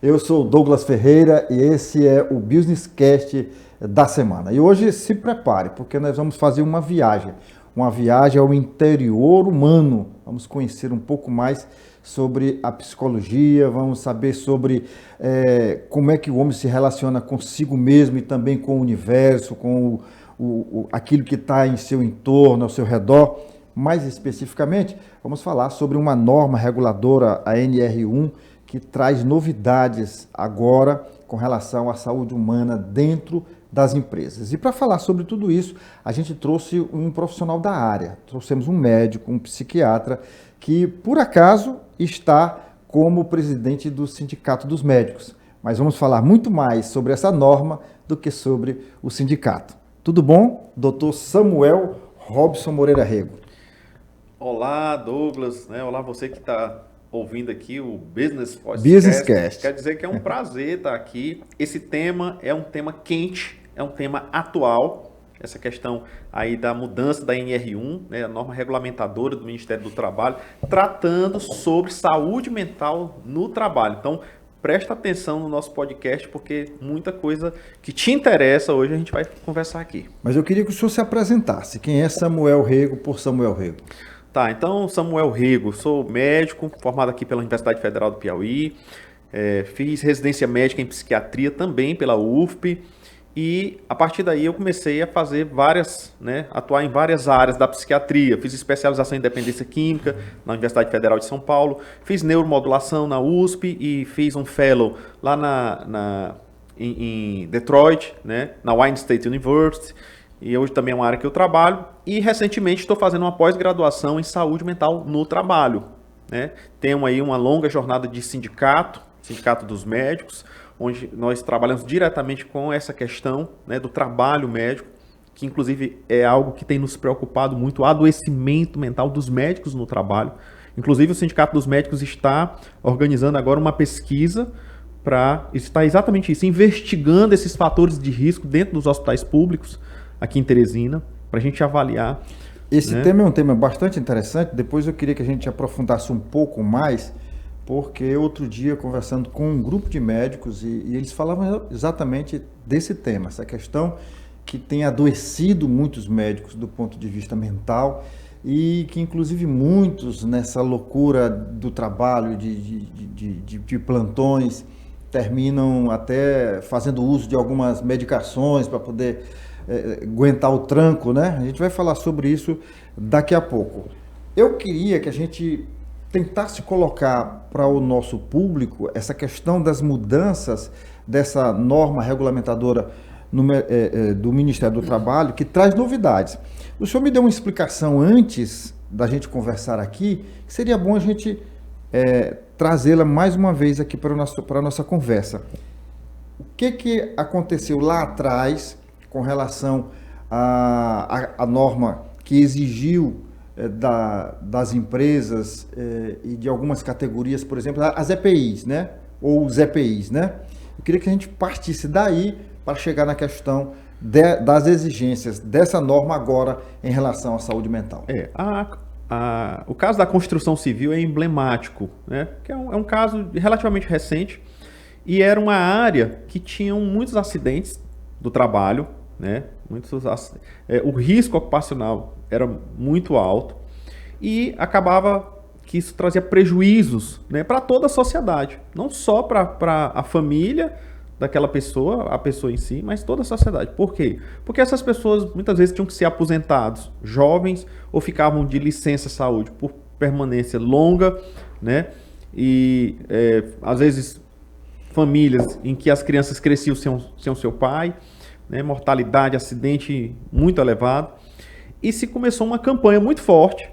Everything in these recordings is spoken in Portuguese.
Eu sou o Douglas Ferreira e esse é o Business Cast da semana. E hoje se prepare, porque nós vamos fazer uma viagem ao interior humano. Vamos conhecer um pouco mais sobre a psicologia, vamos saber sobre como é que o homem se relaciona consigo mesmo e também com o universo, com aquilo que está em seu entorno, ao seu redor. Mais especificamente, vamos falar sobre uma norma reguladora, a NR1, que traz novidades agora com relação à saúde humana dentro das empresas. E para falar sobre tudo isso, a gente trouxe um profissional da área. Trouxemos um médico, um psiquiatra, que por acaso está como presidente do Sindicato dos Médicos. Mas vamos falar muito mais sobre essa norma do que sobre o sindicato. Tudo bom? Dr. Samuel Robson Moreira Rego. Olá, Douglas, né? Olá, você que está ouvindo aqui o Business Cast. Quer dizer que é um prazer estar aqui. Esse tema é um tema quente, é um tema atual. Essa questão aí da mudança da NR1, né, a norma regulamentadora do Ministério do Trabalho, tratando sobre saúde mental no trabalho. Então, presta atenção no nosso podcast, porque muita coisa que te interessa hoje a gente vai conversar aqui. Mas eu queria que o senhor se apresentasse. Quem é Samuel Rego por Samuel Rego? Tá, então, Samuel Rego, sou médico, formado aqui pela Universidade Federal do Piauí, fiz residência médica em psiquiatria também pela UFP, e a partir daí eu comecei a fazer atuar em várias áreas da psiquiatria. Fiz especialização em dependência química na Universidade Federal de São Paulo, fiz neuromodulação na USP e fiz um fellow lá em Detroit, né, na Wayne State University. E hoje também é uma área que eu trabalho. E recentemente estou fazendo uma pós-graduação em saúde mental no trabalho, né? Tenho aí uma longa jornada de sindicato dos médicos, onde nós trabalhamos diretamente com essa questão, né, do trabalho médico, que inclusive é algo que tem nos preocupado muito, o adoecimento mental dos médicos no trabalho. Inclusive o Sindicato dos Médicos está organizando agora uma pesquisa para estar exatamente isso, investigando esses fatores de risco dentro dos hospitais públicos, aqui em Teresina, para a gente avaliar. Esse tema é um tema bastante interessante. Depois eu queria que a gente aprofundasse um pouco mais, porque outro dia, conversando com um grupo de médicos, e eles falavam exatamente desse tema, essa questão que tem adoecido muitos médicos do ponto de vista mental, e que inclusive muitos nessa loucura do trabalho, de plantões, terminam até fazendo uso de algumas medicações para poder aguentar o tranco, né? A gente vai falar sobre isso daqui a pouco. Eu queria que a gente tentasse colocar para o nosso público essa questão das mudanças dessa norma regulamentadora do Ministério do Trabalho, que traz novidades. O senhor me deu uma explicação antes da gente conversar aqui, que seria bom a gente trazê-la mais uma vez aqui para a nossa conversa. O que aconteceu lá atrás com relação à norma que exigiu das empresas e de algumas categorias, por exemplo, as EPIs, né? Ou os EPIs, né? Eu queria que a gente partisse daí para chegar na questão das exigências dessa norma agora em relação à saúde mental. O caso da construção civil é emblemático, né? Que é um caso relativamente recente e era uma área que tinha muitos acidentes do trabalho, né? O risco ocupacional era muito alto e acabava que isso trazia prejuízos, né, para toda a sociedade, não só para a família daquela pessoa, a pessoa em si, mas toda a sociedade. Por quê? Porque essas pessoas muitas vezes tinham que ser aposentados jovens ou ficavam de licença saúde por permanência longa, né? E às vezes famílias em que as crianças cresciam sem o seu pai, né, mortalidade, acidente muito elevado, e se começou uma campanha muito forte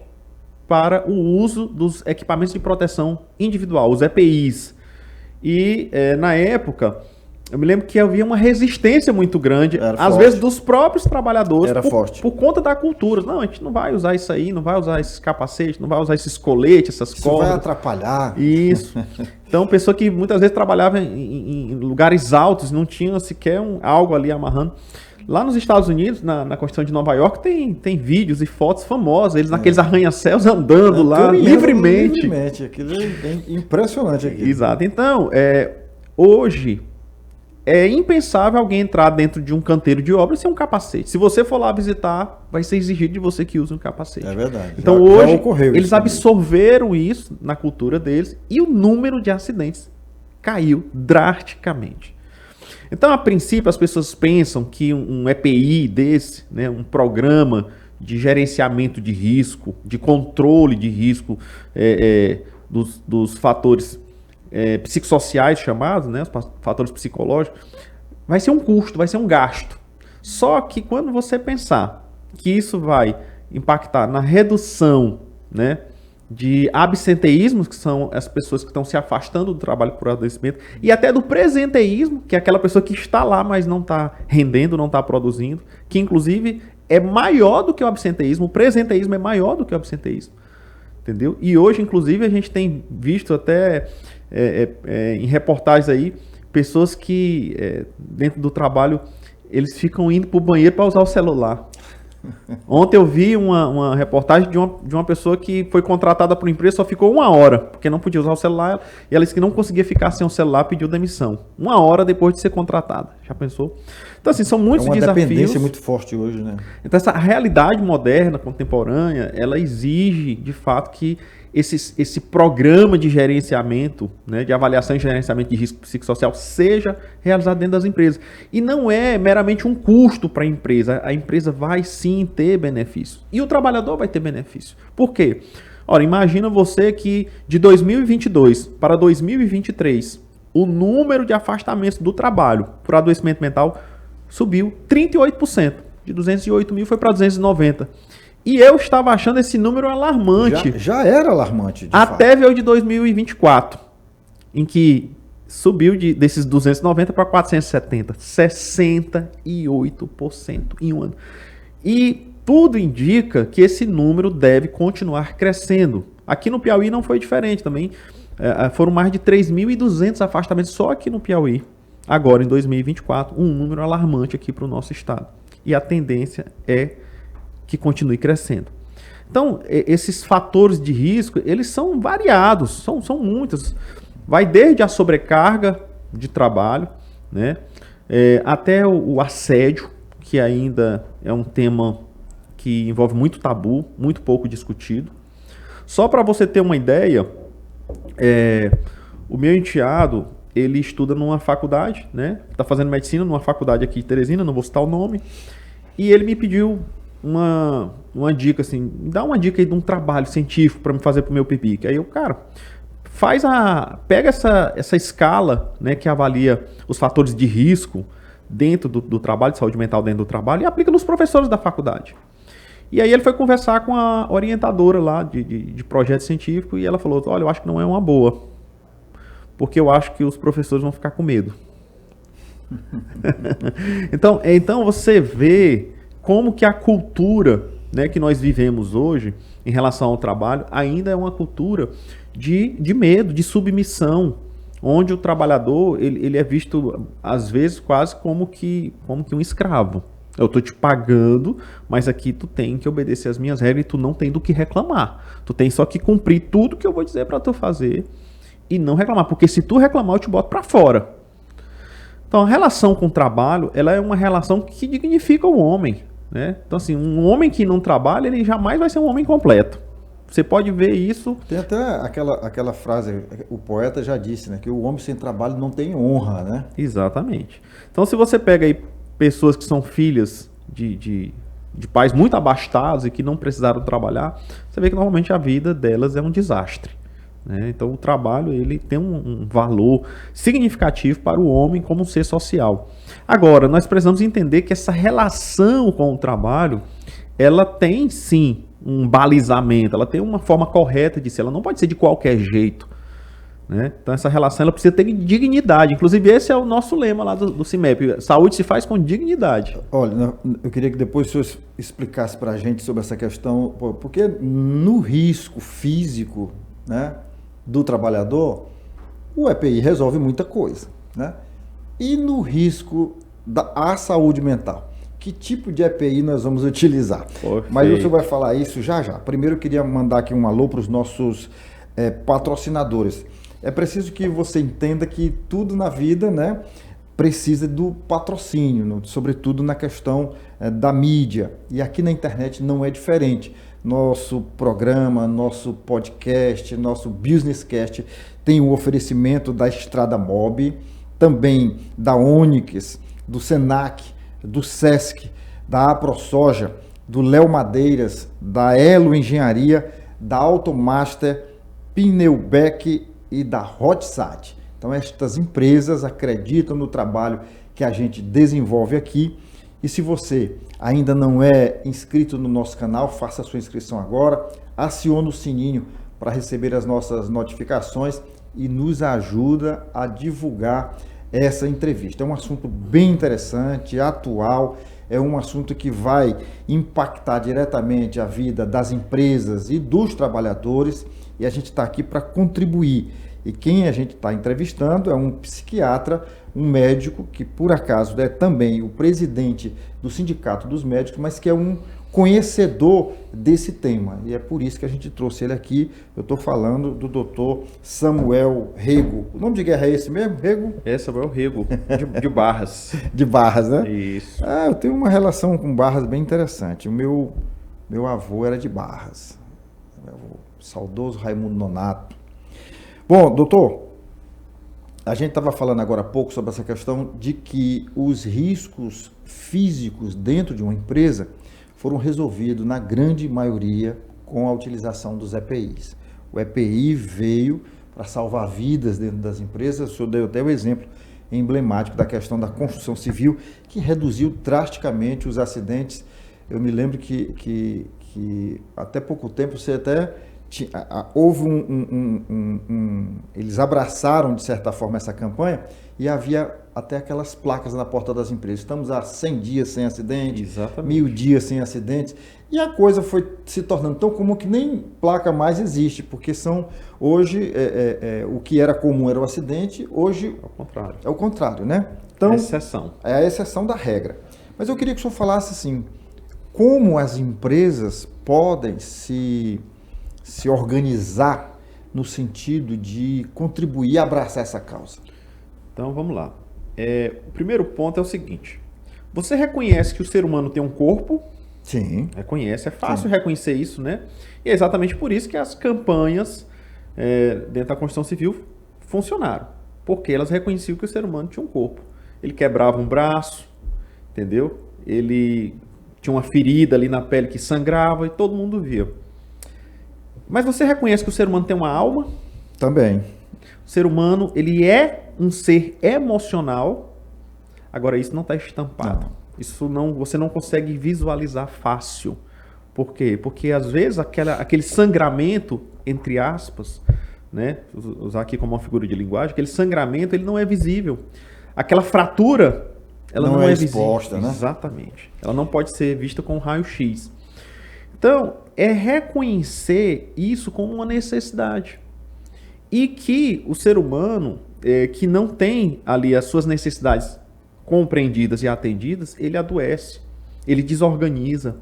para o uso dos equipamentos de proteção individual, os EPIs. E na época, eu me lembro que havia uma resistência muito grande, às vezes dos próprios trabalhadores, por conta da cultura. Não, a gente não vai usar isso aí, não vai usar esses capacetes, não vai usar esses coletes, essas cordas. Isso vai atrapalhar. Isso. Então, pessoa que muitas vezes trabalhava em lugares altos, não tinha sequer algo ali amarrando. Lá nos Estados Unidos, na Constituição de Nova York, tem vídeos e fotos famosas, eles naqueles arranha-céus andando lá livremente. Aquilo é impressionante aqui. Exato. Então, hoje é impensável alguém entrar dentro de um canteiro de obra sem um capacete. Se você for lá visitar, vai ser exigido de você que use um capacete. É verdade. Então hoje eles absorveram isso na cultura deles e o número de acidentes caiu drasticamente. Então, a princípio, as pessoas pensam que um EPI desse, né, um programa de gerenciamento de risco, de controle de risco dos fatores psicossociais chamados, né, os fatores psicológicos, vai ser um custo, vai ser um gasto. Só que quando você pensar que isso vai impactar na redução, né, de absenteísmo, que são as pessoas que estão se afastando do trabalho por adoecimento, e até do presenteísmo, que é aquela pessoa que está lá, mas não está rendendo, não está produzindo, que inclusive é maior do que o absenteísmo, o presenteísmo é maior do que o absenteísmo, entendeu? E hoje, inclusive, a gente tem visto até em reportagens aí, pessoas que dentro do trabalho, eles ficam indo para o banheiro para usar o celular. Ontem eu vi uma reportagem de uma pessoa que foi contratada por uma empresa, só ficou 1 hora, porque não podia usar o celular, e ela disse que não conseguia ficar sem o celular, pediu demissão. 1 hora depois de ser contratada. Já pensou? Então, assim, são muitos desafios. É uma dependência muito forte hoje, né? Então, essa realidade moderna, contemporânea, ela exige, de fato, que esse programa de gerenciamento, né, de avaliação e gerenciamento de risco psicossocial seja realizado dentro das empresas. E não é meramente um custo para a empresa vai sim ter benefício. E o trabalhador vai ter benefício. Por quê? Ora, imagina você que de 2022 para 2023, o número de afastamentos do trabalho por adoecimento mental subiu 38%. De 208 mil foi para 290. E eu estava achando esse número alarmante. Já era alarmante, de até fato. ver o de 2024, em que subiu desses 290 para 470. 68% em um ano. E tudo indica que esse número deve continuar crescendo. Aqui no Piauí não foi diferente também. Foram mais de 3.200 afastamentos só aqui no Piauí. Agora, em 2024, um número alarmante aqui para o nosso estado. E a tendência é que continue crescendo. Então, esses fatores de risco, eles são variados, são muitos. Vai desde a sobrecarga de trabalho, né, até o assédio, que ainda é um tema que envolve muito tabu, muito pouco discutido. Só para você ter uma ideia, o meu enteado, ele estuda numa faculdade, né, está fazendo medicina numa faculdade aqui de Teresina, não vou citar o nome, e ele me pediu uma dica, assim, dá uma dica aí de um trabalho científico para me fazer pro meu PIBIC. Aí eu, cara, pega essa escala, né, que avalia os fatores de risco dentro do trabalho, de saúde mental dentro do trabalho, e aplica nos professores da faculdade. E aí ele foi conversar com a orientadora lá de projeto científico e ela falou, olha, eu acho que não é uma boa, porque eu acho que os professores vão ficar com medo. Então você vê como que a cultura, né, que nós vivemos hoje em relação ao trabalho ainda é uma cultura de medo, de submissão, onde o trabalhador ele é visto às vezes quase como que um escravo. Eu estou te pagando, mas aqui tu tem que obedecer as minhas regras e tu não tem do que reclamar. Tu tem só que cumprir tudo que eu vou dizer para tu fazer e não reclamar, porque se tu reclamar eu te boto para fora. Então a relação com o trabalho, ela é uma relação que dignifica o homem, né? Então assim, um homem que não trabalha, ele jamais vai ser um homem completo. Você pode ver isso. Tem até aquela frase, o poeta já disse, né? Que o homem sem trabalho não tem honra, né? Exatamente. Então se você pega aí pessoas que são filhas de pais muito abastados e que não precisaram trabalhar, você vê que normalmente a vida delas é um desastre, né? Então o trabalho ele tem um valor significativo para o homem como um ser social. Agora, nós precisamos entender que essa relação com o trabalho, ela tem sim um balizamento, ela tem uma forma correta de ser, ela não pode ser de qualquer jeito, né? Então essa relação ela precisa ter dignidade. Inclusive esse é o nosso lema lá do CIMEP, saúde se faz com dignidade. Olha, eu queria que depois o senhor explicasse para a gente sobre essa questão, porque no risco físico, né, do trabalhador, o EPI resolve muita coisa, né? E no risco à saúde mental, que tipo de EPI nós vamos utilizar? Mas o senhor vai falar isso já já. Primeiro eu queria mandar aqui um alô para os nossos patrocinadores. é preciso que você entenda que tudo na vida, né, precisa do patrocínio, sobretudo na questão da mídia. E aqui na internet não é diferente. Nosso programa, nosso podcast, nosso Businesscast tem o oferecimento da Estrada Mob, também da Onyx, do Senac, do Sesc, da AproSoja, do Léo Madeiras, da Elo Engenharia, da Automaster, Pneubec e da Hotsat. Então estas empresas acreditam no trabalho que a gente desenvolve aqui. E se você ainda não é inscrito no nosso canal, faça a sua inscrição agora, acione o sininho para receber as nossas notificações e nos ajuda a divulgar essa entrevista. É um assunto bem interessante, atual, é um assunto que vai impactar diretamente a vida das empresas e dos trabalhadores, e a gente está aqui para contribuir. E quem a gente está entrevistando é um psiquiatra, um médico, que por acaso é também o presidente do Sindicato dos Médicos, mas que é um conhecedor desse tema. E é por isso que a gente trouxe ele aqui. Eu estou falando do Dr. Samuel Rego. O nome de guerra é esse mesmo, Rego? É Samuel Rego, de Barras. De Barras, né? Isso. Eu tenho uma relação com Barras bem interessante. O meu avô era de Barras. O saudoso Raimundo Nonato. Bom, doutor, a gente estava falando agora há pouco sobre essa questão de que os riscos físicos dentro de uma empresa foram resolvidos, na grande maioria, com a utilização dos EPIs. O EPI veio para salvar vidas dentro das empresas. O senhor deu até o exemplo emblemático da questão da construção civil, que reduziu drasticamente os acidentes. Eu me lembro que até pouco tempo você até... houve eles abraçaram de certa forma essa campanha e havia até aquelas placas na porta das empresas. Estamos há 100 dias sem acidente, Exatamente. 1000 dias sem acidentes, e a coisa foi se tornando tão comum que nem placa mais existe, porque são hoje o que era comum era o acidente, hoje é o contrário, né? Então, é exceção. É a exceção da regra. Mas eu queria que o senhor falasse assim, como as empresas podem se organizar no sentido de contribuir e abraçar essa causa. Então vamos lá. O primeiro ponto é o seguinte: você reconhece que o ser humano tem um corpo? Sim. Reconhece, é fácil reconhecer isso, né? E é exatamente por isso que as campanhas dentro da Constituição Civil funcionaram. Porque elas reconheciam que o ser humano tinha um corpo. Ele quebrava um braço, entendeu? Ele tinha uma ferida ali na pele que sangrava e todo mundo via. Mas você reconhece que o ser humano tem uma alma? Também. O ser humano, ele é um ser emocional. Agora, isso não está estampado. Não. Isso não, você não consegue visualizar fácil. Por quê? Porque, às vezes, aquele sangramento, entre aspas, né, usar aqui como uma figura de linguagem, aquele sangramento, ele não é visível. Aquela fratura, ela não é exposta, visível. Né? Exatamente. Ela não pode ser vista com raio-x. Então, é reconhecer isso como uma necessidade. E que o ser humano, que não tem ali as suas necessidades compreendidas e atendidas, ele adoece, ele desorganiza.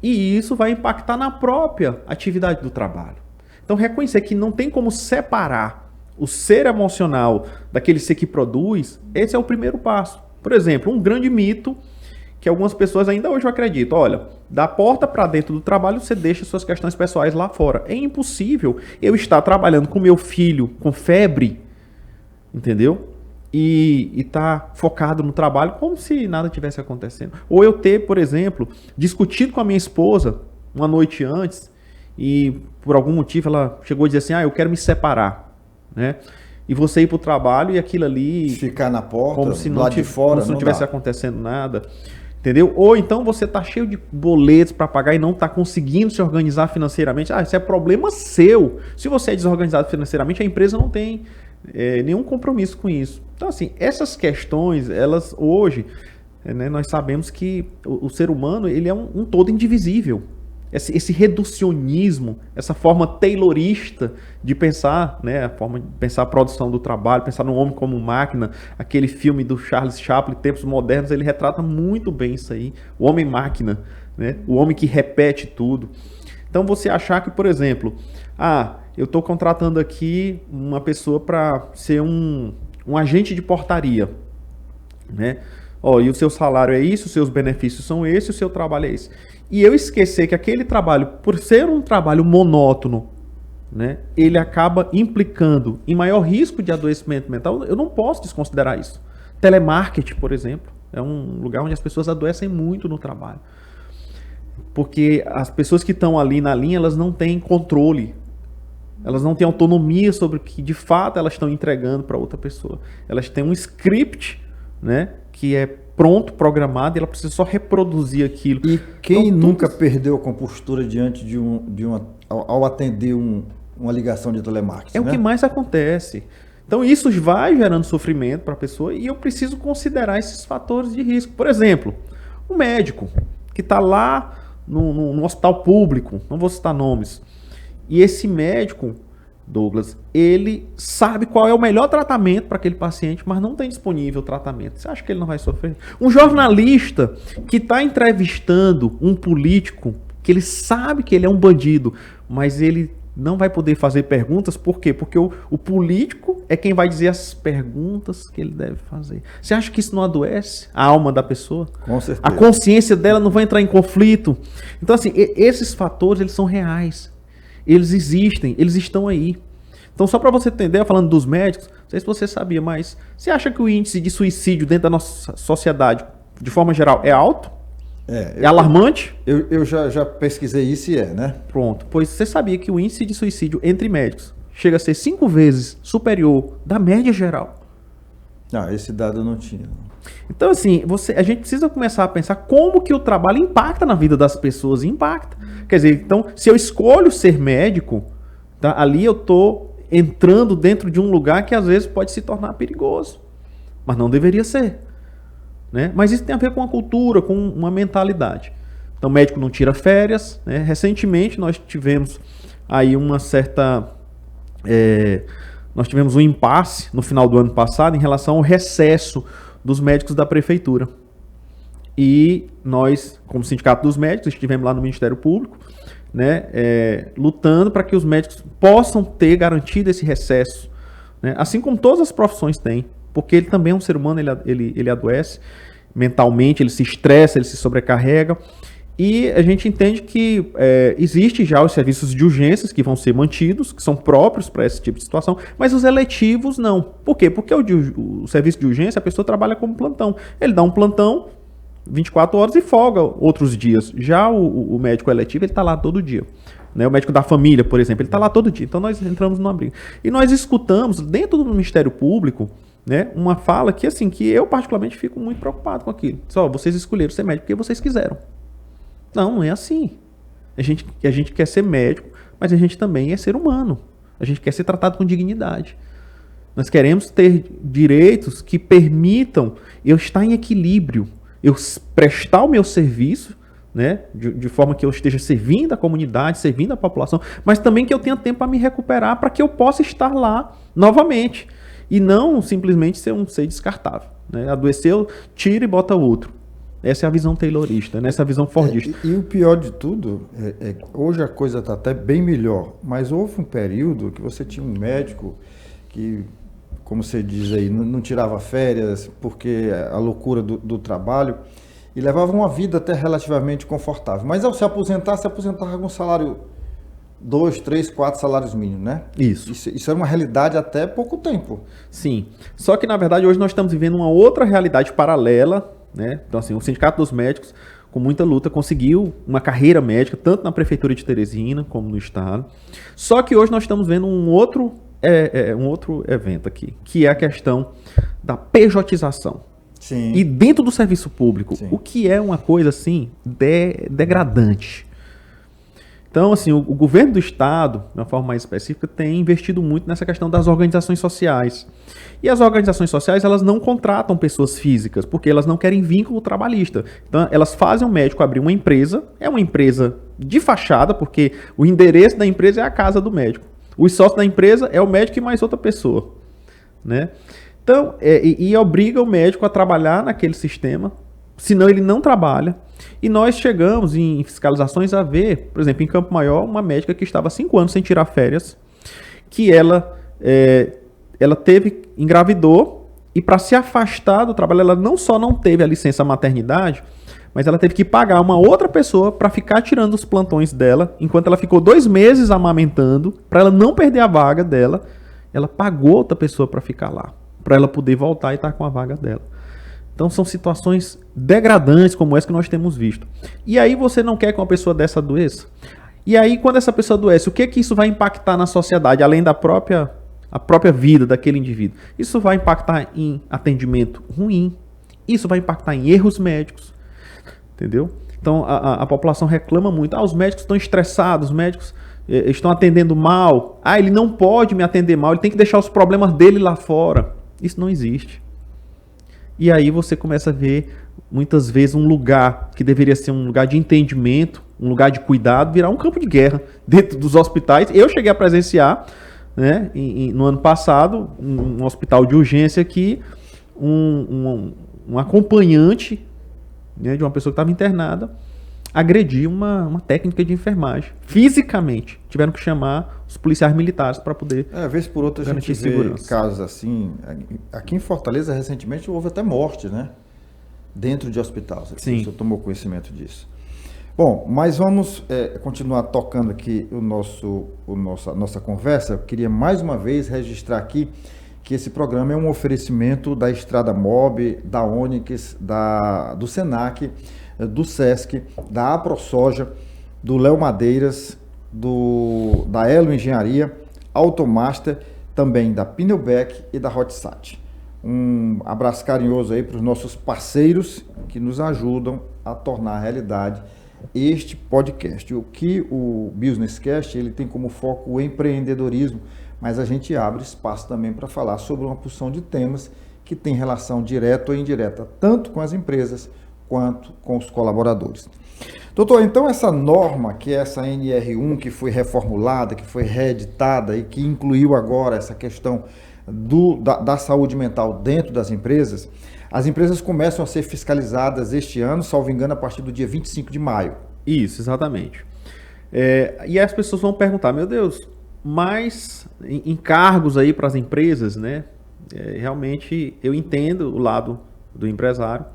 E isso vai impactar na própria atividade do trabalho. Então, reconhecer que não tem como separar o ser emocional daquele ser que produz, esse é o primeiro passo. Por exemplo, um grande mito que algumas pessoas ainda hoje acreditam: olha, da porta para dentro do trabalho você deixa suas questões pessoais lá fora. É impossível eu estar trabalhando com meu filho com febre, entendeu? E tá focado no trabalho como se nada tivesse acontecendo. Ou eu ter, por exemplo, discutido com a minha esposa uma noite antes e por algum motivo ela chegou a dizer assim: eu quero me separar, né? E você ir para o trabalho e aquilo ali... ficar na porta, como se lá de fora, como se não tivesse acontecendo nada. Entendeu? Ou então você está cheio de boletos para pagar e não está conseguindo se organizar financeiramente. Isso é problema seu. Se você é desorganizado financeiramente, a empresa não tem nenhum compromisso com isso. Então, assim, essas questões, elas hoje, né, nós sabemos que o ser humano, ele é um todo indivisível. Esse reducionismo, essa forma taylorista de pensar, né, a forma de pensar a produção do trabalho, pensar no homem como máquina, aquele filme do Charles Chaplin, Tempos Modernos, ele retrata muito bem isso aí, o homem-máquina, né, o homem que repete tudo. Então você achar que, por exemplo, eu estou contratando aqui uma pessoa para ser um agente de portaria, né? Ó, e o seu salário é isso, os seus benefícios são esses, o seu trabalho é esse. E eu esquecer que aquele trabalho, por ser um trabalho monótono, né, ele acaba implicando em maior risco de adoecimento mental, eu não posso desconsiderar isso. Telemarketing, por exemplo, é um lugar onde as pessoas adoecem muito no trabalho. Porque as pessoas que estão ali na linha, elas não têm controle. Elas não têm autonomia sobre o que de fato elas estão entregando para outra pessoa. Elas têm um script, né, que é pronto, programado, e ela precisa só reproduzir aquilo. E quem então, nunca perdeu a compostura diante ao atender uma ligação de telemarketing? É, né? O que mais acontece. Então isso vai gerando sofrimento para a pessoa e eu preciso considerar esses fatores de risco. Por exemplo, o médico que está lá no hospital público, não vou citar nomes, e esse médico, Douglas, ele sabe qual é o melhor tratamento para aquele paciente, mas não tem disponível o tratamento. Você acha que ele não vai sofrer? Um jornalista que está entrevistando um político, que ele sabe que ele é um bandido, mas ele não vai poder fazer perguntas, por quê? Porque o político é quem vai dizer as perguntas que ele deve fazer. Você acha que isso não adoece a alma da pessoa? Com certeza. A consciência dela não vai entrar em conflito? Então, assim, esses fatores, eles são reais. Eles existem, eles estão aí. Então, só para você entender, falando dos médicos, não sei se você sabia, mas você acha que o índice de suicídio dentro da nossa sociedade, de forma geral, é alto? É alarmante? Eu já pesquisei isso e né? Pronto. Pois você sabia que o índice de suicídio entre médicos chega a ser 5 vezes superior da média geral? Ah, esse dado eu não tinha. Então, assim, a gente precisa começar a pensar como que o trabalho impacta na vida das pessoas. Impacta. Quer dizer, então, se eu escolho ser médico, tá, ali eu estou entrando dentro de um lugar que às vezes pode se tornar perigoso. Mas não deveria ser. Né? Mas isso tem a ver com a cultura, com uma mentalidade. Então o médico não tira férias, né? Recentemente nós tivemos aí uma certa... nós tivemos um impasse no final do ano passado em relação ao recesso dos médicos da prefeitura. E nós, como sindicato dos médicos, estivemos lá no Ministério Público, né, lutando para que os médicos possam ter garantido esse recesso, né? Assim como todas as profissões têm. Porque ele também é um ser humano, ele adoece mentalmente, ele se estressa, ele se sobrecarrega. E a gente entende que existe já os serviços de urgências que vão ser mantidos, que são próprios para esse tipo de situação, mas os eletivos não. Por quê? Porque o serviço de urgência, a pessoa trabalha como plantão. Ele dá um plantão 24 horas e folga outros dias. Já o médico eletivo, ele está lá todo dia. Né? O médico da família, por exemplo, ele está lá todo dia. Então nós entramos numa briga. E nós escutamos, dentro do Ministério Público, né, uma fala que, assim, que eu particularmente fico muito preocupado com aquilo. Só, vocês escolheram ser médico porque vocês quiseram. Não é assim. A gente quer ser médico, mas a gente também é ser humano. A gente quer ser tratado com dignidade. Nós queremos ter direitos que permitam eu estar em equilíbrio, eu prestar o meu serviço, né, de forma que eu esteja servindo a comunidade, servindo a população, mas também que eu tenha tempo para me recuperar, para que eu possa estar lá novamente. E não simplesmente ser um ser descartável. Né? Adoeceu, tira e bota outro. Essa é a visão taylorista, né? Essa é a visão fordista. E o pior de tudo, hoje a coisa está até bem melhor, mas houve um período que você tinha um médico que, como você diz aí, não tirava férias porque a loucura do trabalho, e levava uma vida até relativamente confortável. Mas ao se aposentava com um salário 2, 3, 4 salários mínimos, né? Isso era uma realidade até pouco tempo. Sim. Só que, na verdade, hoje nós estamos vivendo uma outra realidade paralela, né? Então, assim, o Sindicato dos Médicos, com muita luta, conseguiu uma carreira médica, tanto na Prefeitura de Teresina, como no Estado. Só que hoje nós estamos vendo um outro evento aqui, que é a questão da pejotização. Sim. E dentro do serviço público, sim, o que é uma coisa, assim, degradante. Então, assim, o governo do Estado, de uma forma mais específica, tem investido muito nessa questão das organizações sociais. E as organizações sociais, elas não contratam pessoas físicas, porque elas não querem vínculo trabalhista. Então, elas fazem o médico abrir uma empresa, é uma empresa de fachada, porque o endereço da empresa é a casa do médico. Os sócios da empresa é o médico e mais outra pessoa, né? Então, e obriga o médico a trabalhar naquele sistema, senão ele não trabalha. E nós chegamos em fiscalizações a ver, por exemplo, em Campo Maior, uma médica que estava 5 anos sem tirar férias, que ela engravidou, e para se afastar do trabalho, ela não só não teve a licença maternidade, mas ela teve que pagar uma outra pessoa para ficar tirando os plantões dela, enquanto ela ficou 2 meses amamentando, para ela não perder a vaga dela, ela pagou outra pessoa para ficar lá, para ela poder voltar e estar com a vaga dela. Então são situações degradantes como essa que nós temos visto. E aí você não quer que uma pessoa dessa adoeça? E aí quando essa pessoa adoece, o que isso vai impactar na sociedade, além da própria vida daquele indivíduo? Isso vai impactar em atendimento ruim, isso vai impactar em erros médicos, entendeu? Então a população reclama muito. Os médicos estão estressados, os médicos estão atendendo mal. Ele não pode me atender mal, ele tem que deixar os problemas dele lá fora. Isso não existe. E aí você começa a ver, muitas vezes, um lugar que deveria ser um lugar de entendimento, um lugar de cuidado, virar um campo de guerra dentro dos hospitais. Eu cheguei a presenciar, né, no ano passado, um hospital de urgência que um acompanhante, né, de uma pessoa que estava internada, agrediu uma técnica de enfermagem. Fisicamente. Tiveram que chamar os policiais militares para poder vez por outra a gente vê casos assim. Aqui em Fortaleza, recentemente, houve até morte, né? Dentro de hospitais. Sim. Você tomou conhecimento disso. Bom, mas vamos continuar tocando aqui a nossa conversa. Eu queria mais uma vez registrar aqui que esse programa é um oferecimento da Estrada Mob, da Onyx, do Senac, do Sesc, da AproSoja, do Léo Madeiras, da Elo Engenharia, Automaster, também da Pneubec e da Hotsat. Um abraço carinhoso aí para os nossos parceiros que nos ajudam a tornar realidade este podcast. O que o Businesscast ele tem como foco o empreendedorismo, mas a gente abre espaço também para falar sobre uma porção de temas que tem relação direta ou indireta, tanto com as empresas quanto com os colaboradores. Doutor, então essa norma, que é essa NR1, que foi reformulada, que foi reeditada e que incluiu agora essa questão da saúde mental dentro das empresas, as empresas começam a ser fiscalizadas este ano, salvo engano, a partir do dia 25 de maio. Isso, exatamente. E as pessoas vão perguntar, meu Deus, mais encargos aí para as empresas, né? Realmente eu entendo o lado do empresário,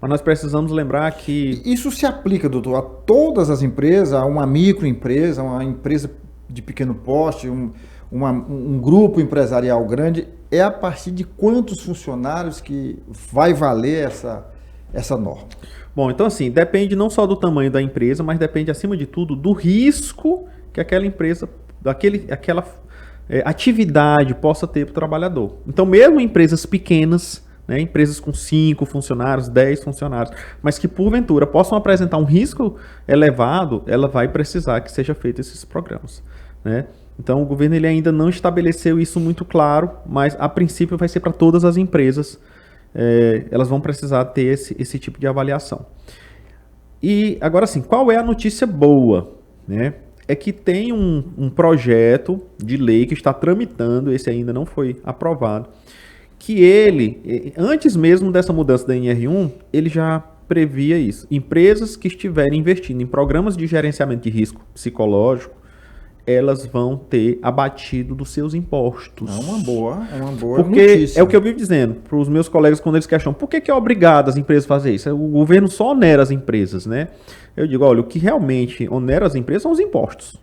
mas nós precisamos lembrar que... Isso se aplica, doutor, a todas as empresas, a uma microempresa, uma empresa de pequeno porte, um grupo empresarial grande. É a partir de quantos funcionários que vai valer essa norma? Bom, então assim, depende não só do tamanho da empresa, mas depende, acima de tudo, do risco que aquela empresa, aquela atividade possa ter para o trabalhador. Então, mesmo empresas pequenas, né, empresas com 5 funcionários, 10 funcionários, mas que porventura possam apresentar um risco elevado, ela vai precisar que seja feito esses programas, né? Então o governo ele ainda não estabeleceu isso muito claro, mas a princípio vai ser para todas as empresas, elas vão precisar ter esse tipo de avaliação. E agora sim, qual é a notícia boa, né? É que tem um projeto de lei que está tramitando, esse ainda não foi aprovado, que ele, antes mesmo dessa mudança da NR1, ele já previa isso. Empresas que estiverem investindo em programas de gerenciamento de risco psicológico, elas vão ter abatido dos seus impostos. É uma boa Porque notícia. É o que eu vivo dizendo para os meus colegas quando eles questionam, por que é obrigado as empresas a fazer isso? O governo só onera as empresas, né? Eu digo, olha, o que realmente onera as empresas são os impostos.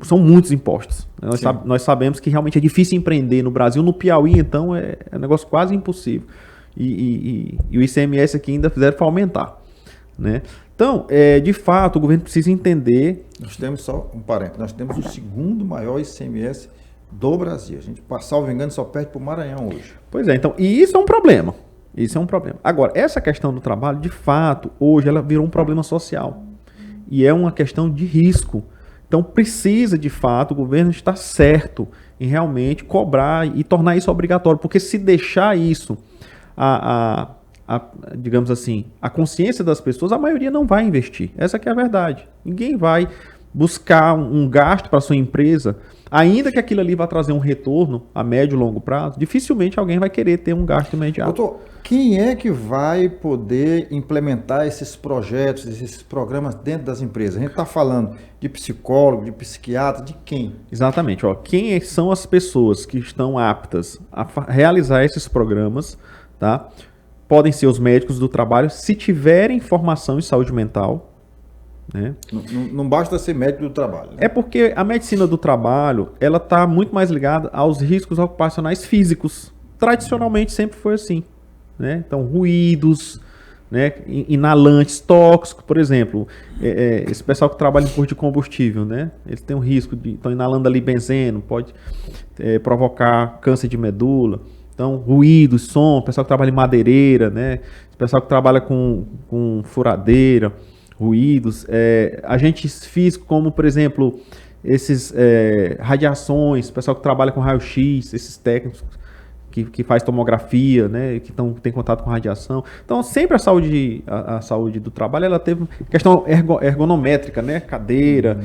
São muitos impostos. Nós sabemos que realmente é difícil empreender no Brasil. No Piauí, então, é um negócio quase impossível. E o ICMS aqui ainda fizeram para aumentar, né? Então, de fato, o governo precisa entender... Nós temos, só um parênteses, nós temos o segundo maior ICMS do Brasil. A gente, salvo engano, só perde para o Maranhão hoje. Pois é, então, e isso é um problema. Isso é um problema. Agora, essa questão do trabalho, de fato, hoje ela virou um problema social. E é uma questão de risco. Então, precisa, de fato, o governo estar certo em realmente cobrar e tornar isso obrigatório. Porque se deixar isso, digamos assim, a consciência das pessoas, a maioria não vai investir. Essa que é a verdade. Ninguém vai buscar um gasto para sua empresa, ainda que aquilo ali vá trazer um retorno a médio e longo prazo, dificilmente alguém vai querer ter um gasto imediato. Doutor, quem é que vai poder implementar esses projetos, esses programas dentro das empresas? A gente está falando de psicólogo, de psiquiatra, de quem? Exatamente. Ó, quem são as pessoas que estão aptas a realizar esses programas, tá? Podem ser os médicos do trabalho, se tiverem formação em saúde mental, né? Não basta ser médico do trabalho. Né? É porque a medicina do trabalho, ela está muito mais ligada aos riscos ocupacionais físicos. Tradicionalmente sempre foi assim, né? Então, ruídos, né? Inalantes tóxicos, por exemplo, esse pessoal que trabalha em posto de combustível, né? Eles têm um risco de estão inalando ali benzeno, pode provocar câncer de medula. Então, ruídos, som, pessoal que trabalha em madeireira, né? Pessoal que trabalha com furadeira, ruídos, agentes físicos como, por exemplo, esses radiações, pessoal que trabalha com raio-x, esses técnicos que faz tomografia, né, que tem contato com radiação. Então, sempre a saúde do trabalho, ela teve questão ergonométrica, né, cadeira,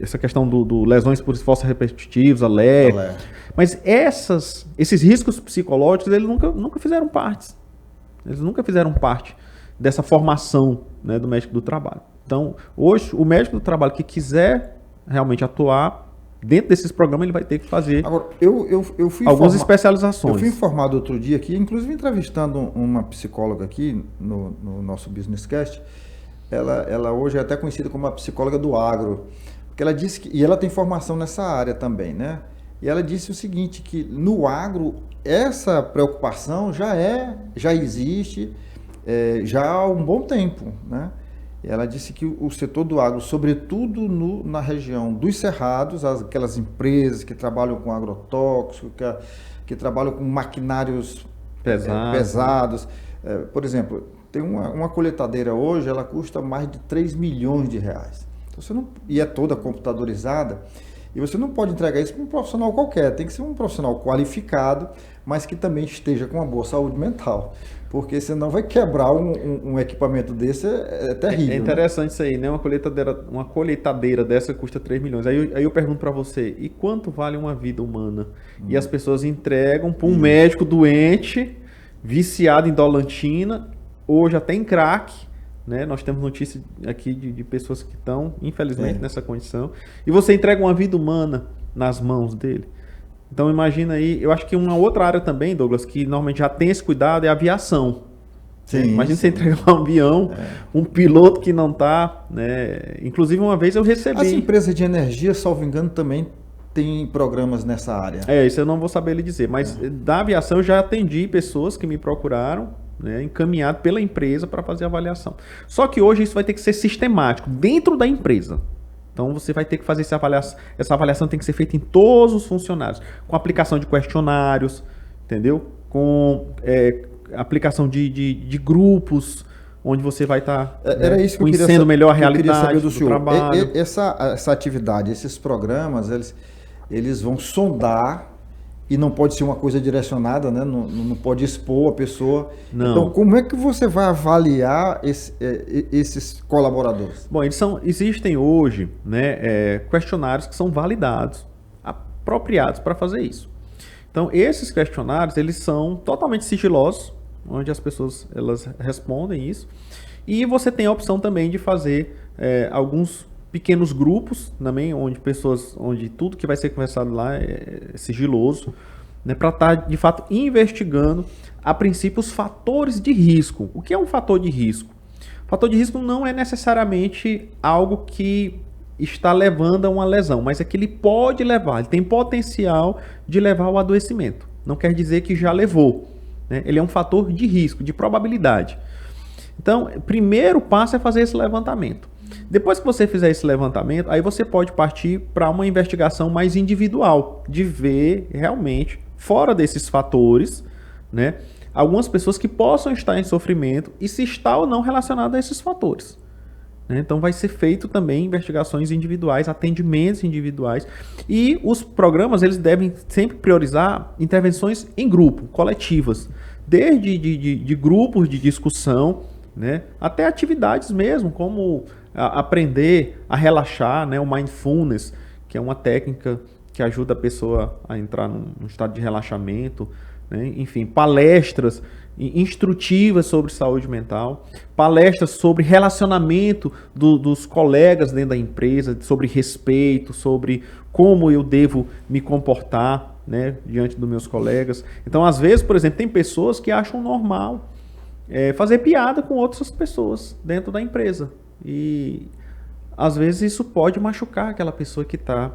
essa questão do lesões por esforços repetitivos, alerta. Mas esses riscos psicológicos, eles nunca fizeram parte. Eles nunca fizeram parte dessa formação, né, do médico do trabalho. Então, hoje, o médico do trabalho que quiser realmente atuar dentro desses programas, ele vai ter que fazer. Agora, eu fui algumas especializações. Eu fui informado outro dia aqui, inclusive entrevistando uma psicóloga aqui no nosso Business Cast. Ela hoje é até conhecida como a psicóloga do agro, porque ela disse e ela tem formação nessa área também, né? E ela disse o seguinte, que no agro essa preocupação já existe já há um bom tempo, né? Ela disse que o setor do agro, sobretudo na região dos cerrados, aquelas empresas que trabalham com agrotóxico, que trabalham com maquinários pesados. Por exemplo, tem uma colheitadeira hoje, ela custa mais de 3 milhões de reais. Então, e é toda computadorizada. E você não pode entregar isso para um profissional qualquer. Tem que ser um profissional qualificado, mas que também esteja com uma boa saúde mental. Porque senão vai quebrar um equipamento desse, é terrível. É interessante, né? Isso aí, né? Uma colheitadeira dessa custa 3 milhões. Aí eu pergunto para você, e quanto vale uma vida humana? E as pessoas entregam para um médico doente, viciado em dolantina, hoje até em crack, né? Nós temos notícia aqui de pessoas que estão, infelizmente, nessa condição. E você entrega uma vida humana nas mãos dele. Então imagina aí, eu acho que uma outra área também, Douglas, que normalmente já tem esse cuidado é a aviação. Sim, imagina você entregar um avião, um piloto que não está, né? Inclusive uma vez eu recebi. As empresas de energia, salvo engano, também tem programas nessa área. Isso eu não vou saber lhe dizer, mas da aviação eu já atendi pessoas que me procuraram, né, encaminhado pela empresa para fazer avaliação. Só que hoje isso vai ter que ser sistemático, dentro da empresa. Então você vai ter que fazer essa avaliação tem que ser feita em todos os funcionários, com aplicação de questionários, entendeu? Com aplicação de grupos, onde você vai estar conhecendo melhor a realidade do trabalho. Essa atividade, esses programas, eles vão sondar, e não pode ser uma coisa direcionada, né? Não pode expor a pessoa. Não. Então, como é que você vai avaliar esses colaboradores? Bom, existem hoje, né, questionários que são validados, apropriados para fazer isso. Então, esses questionários, eles são totalmente sigilosos, onde as pessoas elas respondem isso. E você tem a opção também de fazer alguns pequenos grupos também, onde tudo que vai ser conversado lá é sigiloso, né, para estar, de fato, investigando, a princípio, os fatores de risco. O que é um fator de risco? O fator de risco não é necessariamente algo que está levando a uma lesão, mas é que ele pode levar, ele tem potencial de levar ao adoecimento. Não quer dizer que já levou, né? Ele é um fator de risco, de probabilidade. Então, o primeiro passo é fazer esse levantamento. Depois que você fizer esse levantamento, aí você pode partir para uma investigação mais individual, de ver realmente, fora desses fatores, né, algumas pessoas que possam estar em sofrimento e se está ou não relacionado a esses fatores. Né? Então vai ser feito também investigações individuais, atendimentos individuais, e os programas eles devem sempre priorizar intervenções em grupo, coletivas, desde de grupos de discussão, né, até atividades mesmo, como aprender a relaxar, né? O mindfulness, que é uma técnica que ajuda a pessoa a entrar num estado de relaxamento, né? Enfim, palestras instrutivas sobre saúde mental, palestras sobre relacionamento dos colegas dentro da empresa, sobre respeito, sobre como eu devo me comportar, né, diante dos meus colegas. Então, às vezes, por exemplo, tem pessoas que acham normal fazer piada com outras pessoas dentro da empresa. E às vezes isso pode machucar aquela pessoa que está,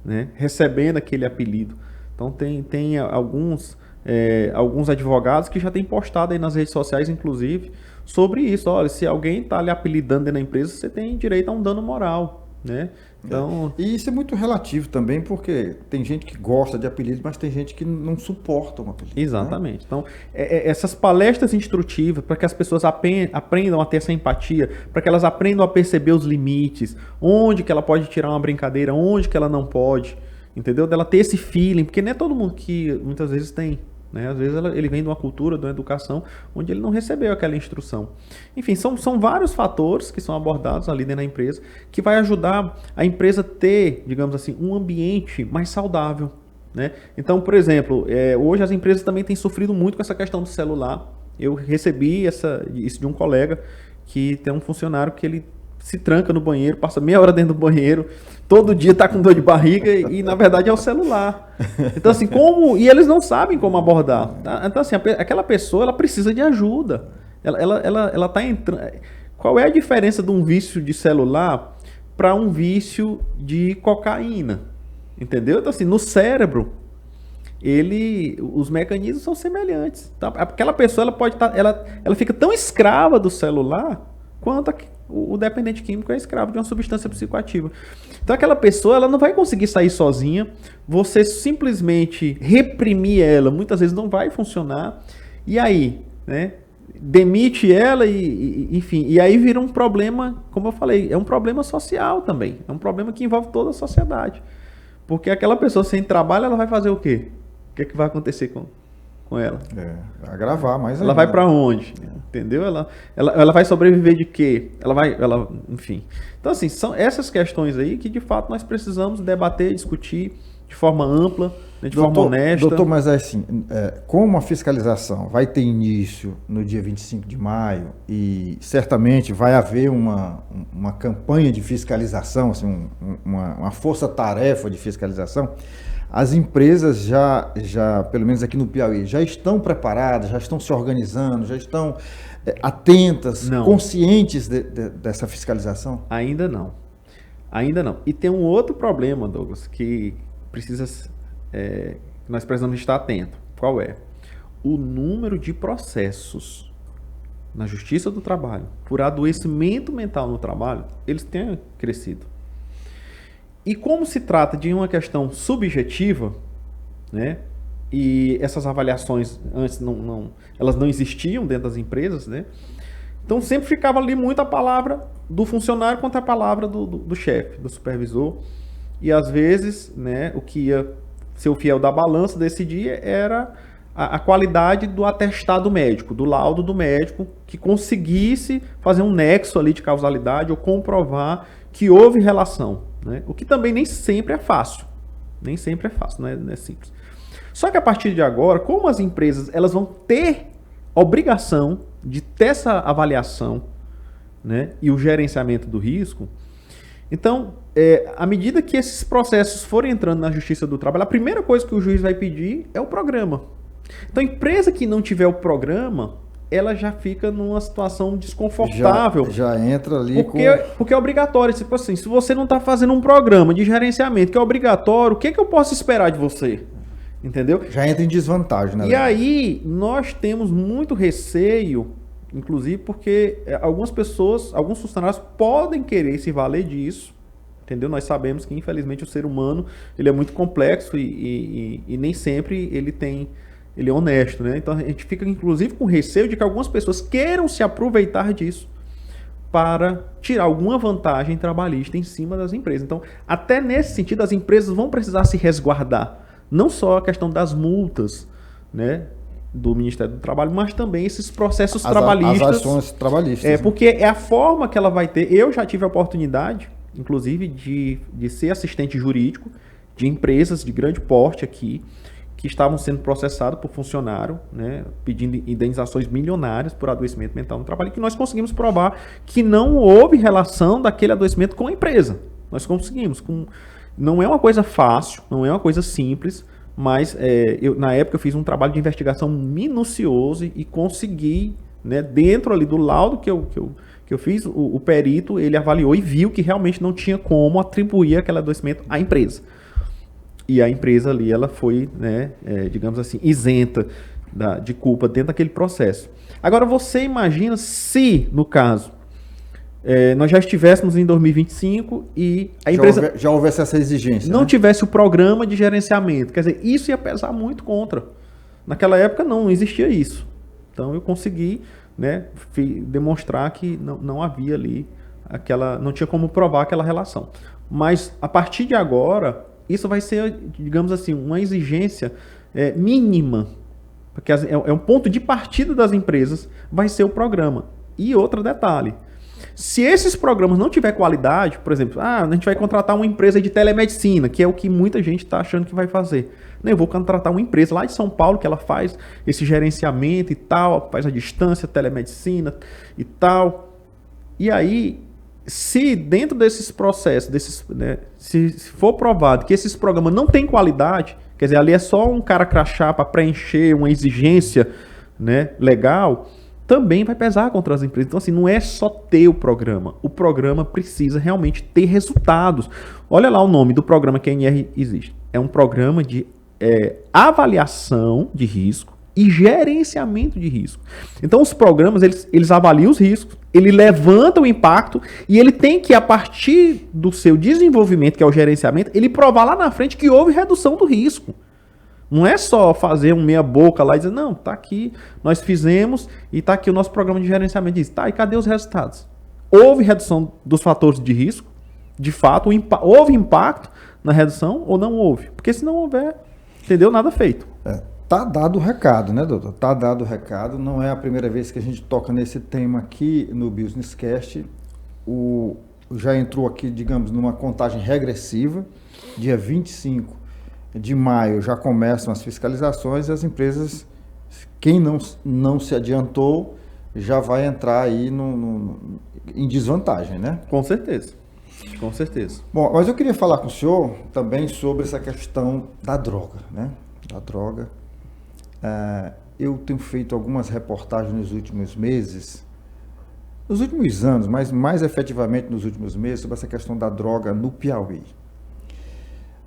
né, recebendo aquele apelido. Então tem alguns advogados que já têm postado aí nas redes sociais, inclusive, sobre isso. Olha, se alguém está lhe apelidando dentro da empresa, você tem direito a um dano moral, né? Então... E isso é muito relativo também, porque tem gente que gosta de apelidos, mas tem gente que não suporta um apelido. Exatamente. Né? Então, essas palestras instrutivas, para que as pessoas aprendam a ter essa empatia, para que elas aprendam a perceber os limites, onde que ela pode tirar uma brincadeira, onde que ela não pode, entendeu? Dela ter esse feeling, porque não é todo mundo que muitas vezes tem. Né? Às vezes ele vem de uma cultura, de uma educação, onde ele não recebeu aquela instrução. Enfim, são vários fatores que são abordados ali dentro da empresa, que vai ajudar a empresa a ter, digamos assim, um ambiente mais saudável. Né? Então, por exemplo, hoje as empresas também têm sofrido muito com essa questão do celular. Eu recebi isso de um colega, que tem um funcionário que ele se tranca no banheiro, passa meia hora dentro do banheiro, todo dia tá com dor de barriga e na verdade é o celular. Então assim, e eles não sabem como abordar. Tá? Então assim, aquela pessoa, ela precisa de ajuda. Ela tá entrando... Qual é a diferença de um vício de celular para um vício de cocaína? Entendeu? Então assim, no cérebro, os mecanismos são semelhantes. Tá? Aquela pessoa, ela fica tão escrava do celular quanto o dependente químico é escravo de uma substância psicoativa. Então aquela pessoa, ela não vai conseguir sair sozinha, você simplesmente reprimir ela, muitas vezes não vai funcionar, e aí, né, demite ela enfim, e aí vira um problema, como eu falei, é um problema social também, é um problema que envolve toda a sociedade, porque aquela pessoa sem trabalho, ela vai fazer o quê? O que é que vai acontecer com ela? Agravar mais ainda. Ela vai para onde? Entendeu? Ela vai sobreviver de quê? Enfim. Então, assim, são essas questões aí que, de fato, nós precisamos debater, discutir de forma ampla, né, de forma honesta. Doutor, mas assim, como a fiscalização vai ter início no dia 25 de maio e certamente vai haver uma campanha de fiscalização, assim, uma força-tarefa de fiscalização, as empresas já, pelo menos aqui no Piauí, já estão preparadas, já estão se organizando, já estão atentas, conscientes dessa fiscalização? Ainda não. Ainda não. E tem um outro problema, Douglas, que nós precisamos estar atentos. Qual é? O número de processos na Justiça do Trabalho por adoecimento mental no trabalho, eles têm crescido. E como se trata de uma questão subjetiva, né, e essas avaliações antes elas não existiam dentro das empresas, né, então sempre ficava ali muito a palavra do funcionário contra a palavra do chefe, do supervisor, e às vezes, né, o que ia ser o fiel da balança desse dia era a qualidade do atestado médico, do laudo do médico, que conseguisse fazer um nexo ali de causalidade ou comprovar que houve relação. Né? O que também nem sempre é fácil. Nem sempre é fácil, não é simples. Só que a partir de agora, como as empresas elas vão ter obrigação de ter essa avaliação, né, e o gerenciamento do risco, então, à medida que esses processos forem entrando na Justiça do Trabalho, a primeira coisa que o juiz vai pedir é o programa. Então, a empresa que não tiver o programa, ela já fica numa situação desconfortável. Já entra ali porque é obrigatório. Tipo assim, se você não está fazendo um programa de gerenciamento que é obrigatório, o que eu posso esperar de você? Entendeu? Já entra em desvantagem, né? E aí, nós temos muito receio, inclusive porque algumas pessoas, alguns funcionários podem querer se valer disso, entendeu? Nós sabemos que, infelizmente, o ser humano ele é muito complexo e nem sempre ele é honesto, né? Então a gente fica, inclusive, com receio de que algumas pessoas queiram se aproveitar disso para tirar alguma vantagem trabalhista em cima das empresas. Então, até nesse sentido, as empresas vão precisar se resguardar. Não só a questão das multas, né? do Ministério do Trabalho, mas também esses processos trabalhistas. As ações trabalhistas. Porque é a forma que ela vai ter. Eu já tive a oportunidade, inclusive, de ser assistente jurídico de empresas de grande porte aqui, que estavam sendo processadas por funcionário, né, pedindo indenizações milionárias por adoecimento mental no trabalho, e que nós conseguimos provar que não houve relação daquele adoecimento com a empresa. Nós conseguimos. Não é uma coisa fácil, não é uma coisa simples, mas na época eu fiz um trabalho de investigação minucioso e consegui, né, dentro ali do laudo que eu fiz, o perito ele avaliou e viu que realmente não tinha como atribuir aquele adoecimento à empresa. E a empresa ali, ela foi, né, digamos assim, isenta de culpa dentro daquele processo. Agora, você imagina se, no caso, nós já estivéssemos em 2025 e a empresa já houvesse essa exigência, não né? tivesse o programa de gerenciamento. Quer dizer, isso ia pesar muito contra. Naquela época não existia isso. Então eu consegui, né, demonstrar que não havia ali não tinha como provar aquela relação. Mas a partir de agora, isso vai ser, digamos assim, uma exigência mínima, porque é um ponto de partida das empresas, vai ser o programa. E outro detalhe, se esses programas não tiver qualidade, por exemplo, a gente vai contratar uma empresa de telemedicina, que é o que muita gente está achando que vai fazer. Eu vou contratar uma empresa lá de São Paulo que ela faz esse gerenciamento e tal, faz a distância, telemedicina e tal. E aí, se dentro desses processos, né, se for provado que esses programas não têm qualidade, quer dizer, ali é só um cara crachá para preencher uma exigência, né, legal, também vai pesar contra as empresas. Então, assim, não é só ter o programa precisa realmente ter resultados. Olha lá o nome do programa que a NR existe. É um programa de avaliação de risco e gerenciamento de risco. Então, os programas, eles avaliam os riscos, ele levanta o impacto e ele tem que, a partir do seu desenvolvimento, que é o gerenciamento, ele provar lá na frente que houve redução do risco. Não é só fazer um meia boca lá e dizer, não, tá aqui, nós fizemos e tá aqui o nosso programa de gerenciamento disso. Tá, e cadê os resultados? Houve redução dos fatores de risco? De fato, houve impacto na redução ou não houve? Porque se não houver, entendeu? Nada feito. Tá dado o recado, né, doutor? Tá dado o recado. Não é a primeira vez que a gente toca nesse tema aqui no Business Cast. Já entrou aqui, digamos, numa contagem regressiva. Dia 25 de maio já começam as fiscalizações e as empresas, quem não se adiantou, já vai entrar aí em desvantagem, né? Com certeza. Com certeza. Bom, mas eu queria falar com o senhor também sobre essa questão da droga, né? Da droga. Eu tenho feito algumas reportagens nos últimos meses, nos últimos anos, mas mais efetivamente nos últimos meses, sobre essa questão da droga no Piauí.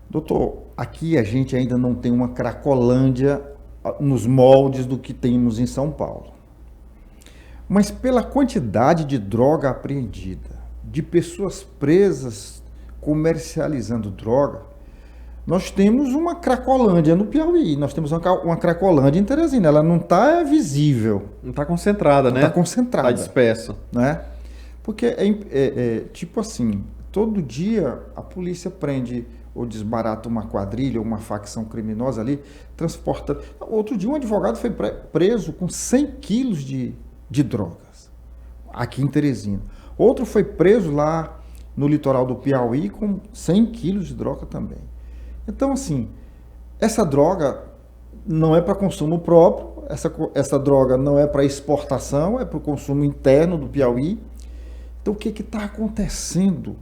Doutor, aqui a gente ainda não tem uma Cracolândia nos moldes do que temos em São Paulo. Mas pela quantidade de droga apreendida, de pessoas presas comercializando droga, nós temos uma Cracolândia no Piauí, nós temos uma Cracolândia em Teresina, ela não está visível. Não está concentrada, né? Está concentrada. Está dispersa. Né? Porque tipo assim, todo dia a polícia prende ou desbarata uma quadrilha ou uma facção criminosa ali, transportando. Outro dia um advogado foi preso com 100 quilos de drogas, aqui em Teresina. Outro foi preso lá no litoral do Piauí com 100 quilos de droga também. Então, assim, essa droga não é para consumo próprio, essa droga não é para exportação, é para o consumo interno do Piauí. Então, o que está acontecendo?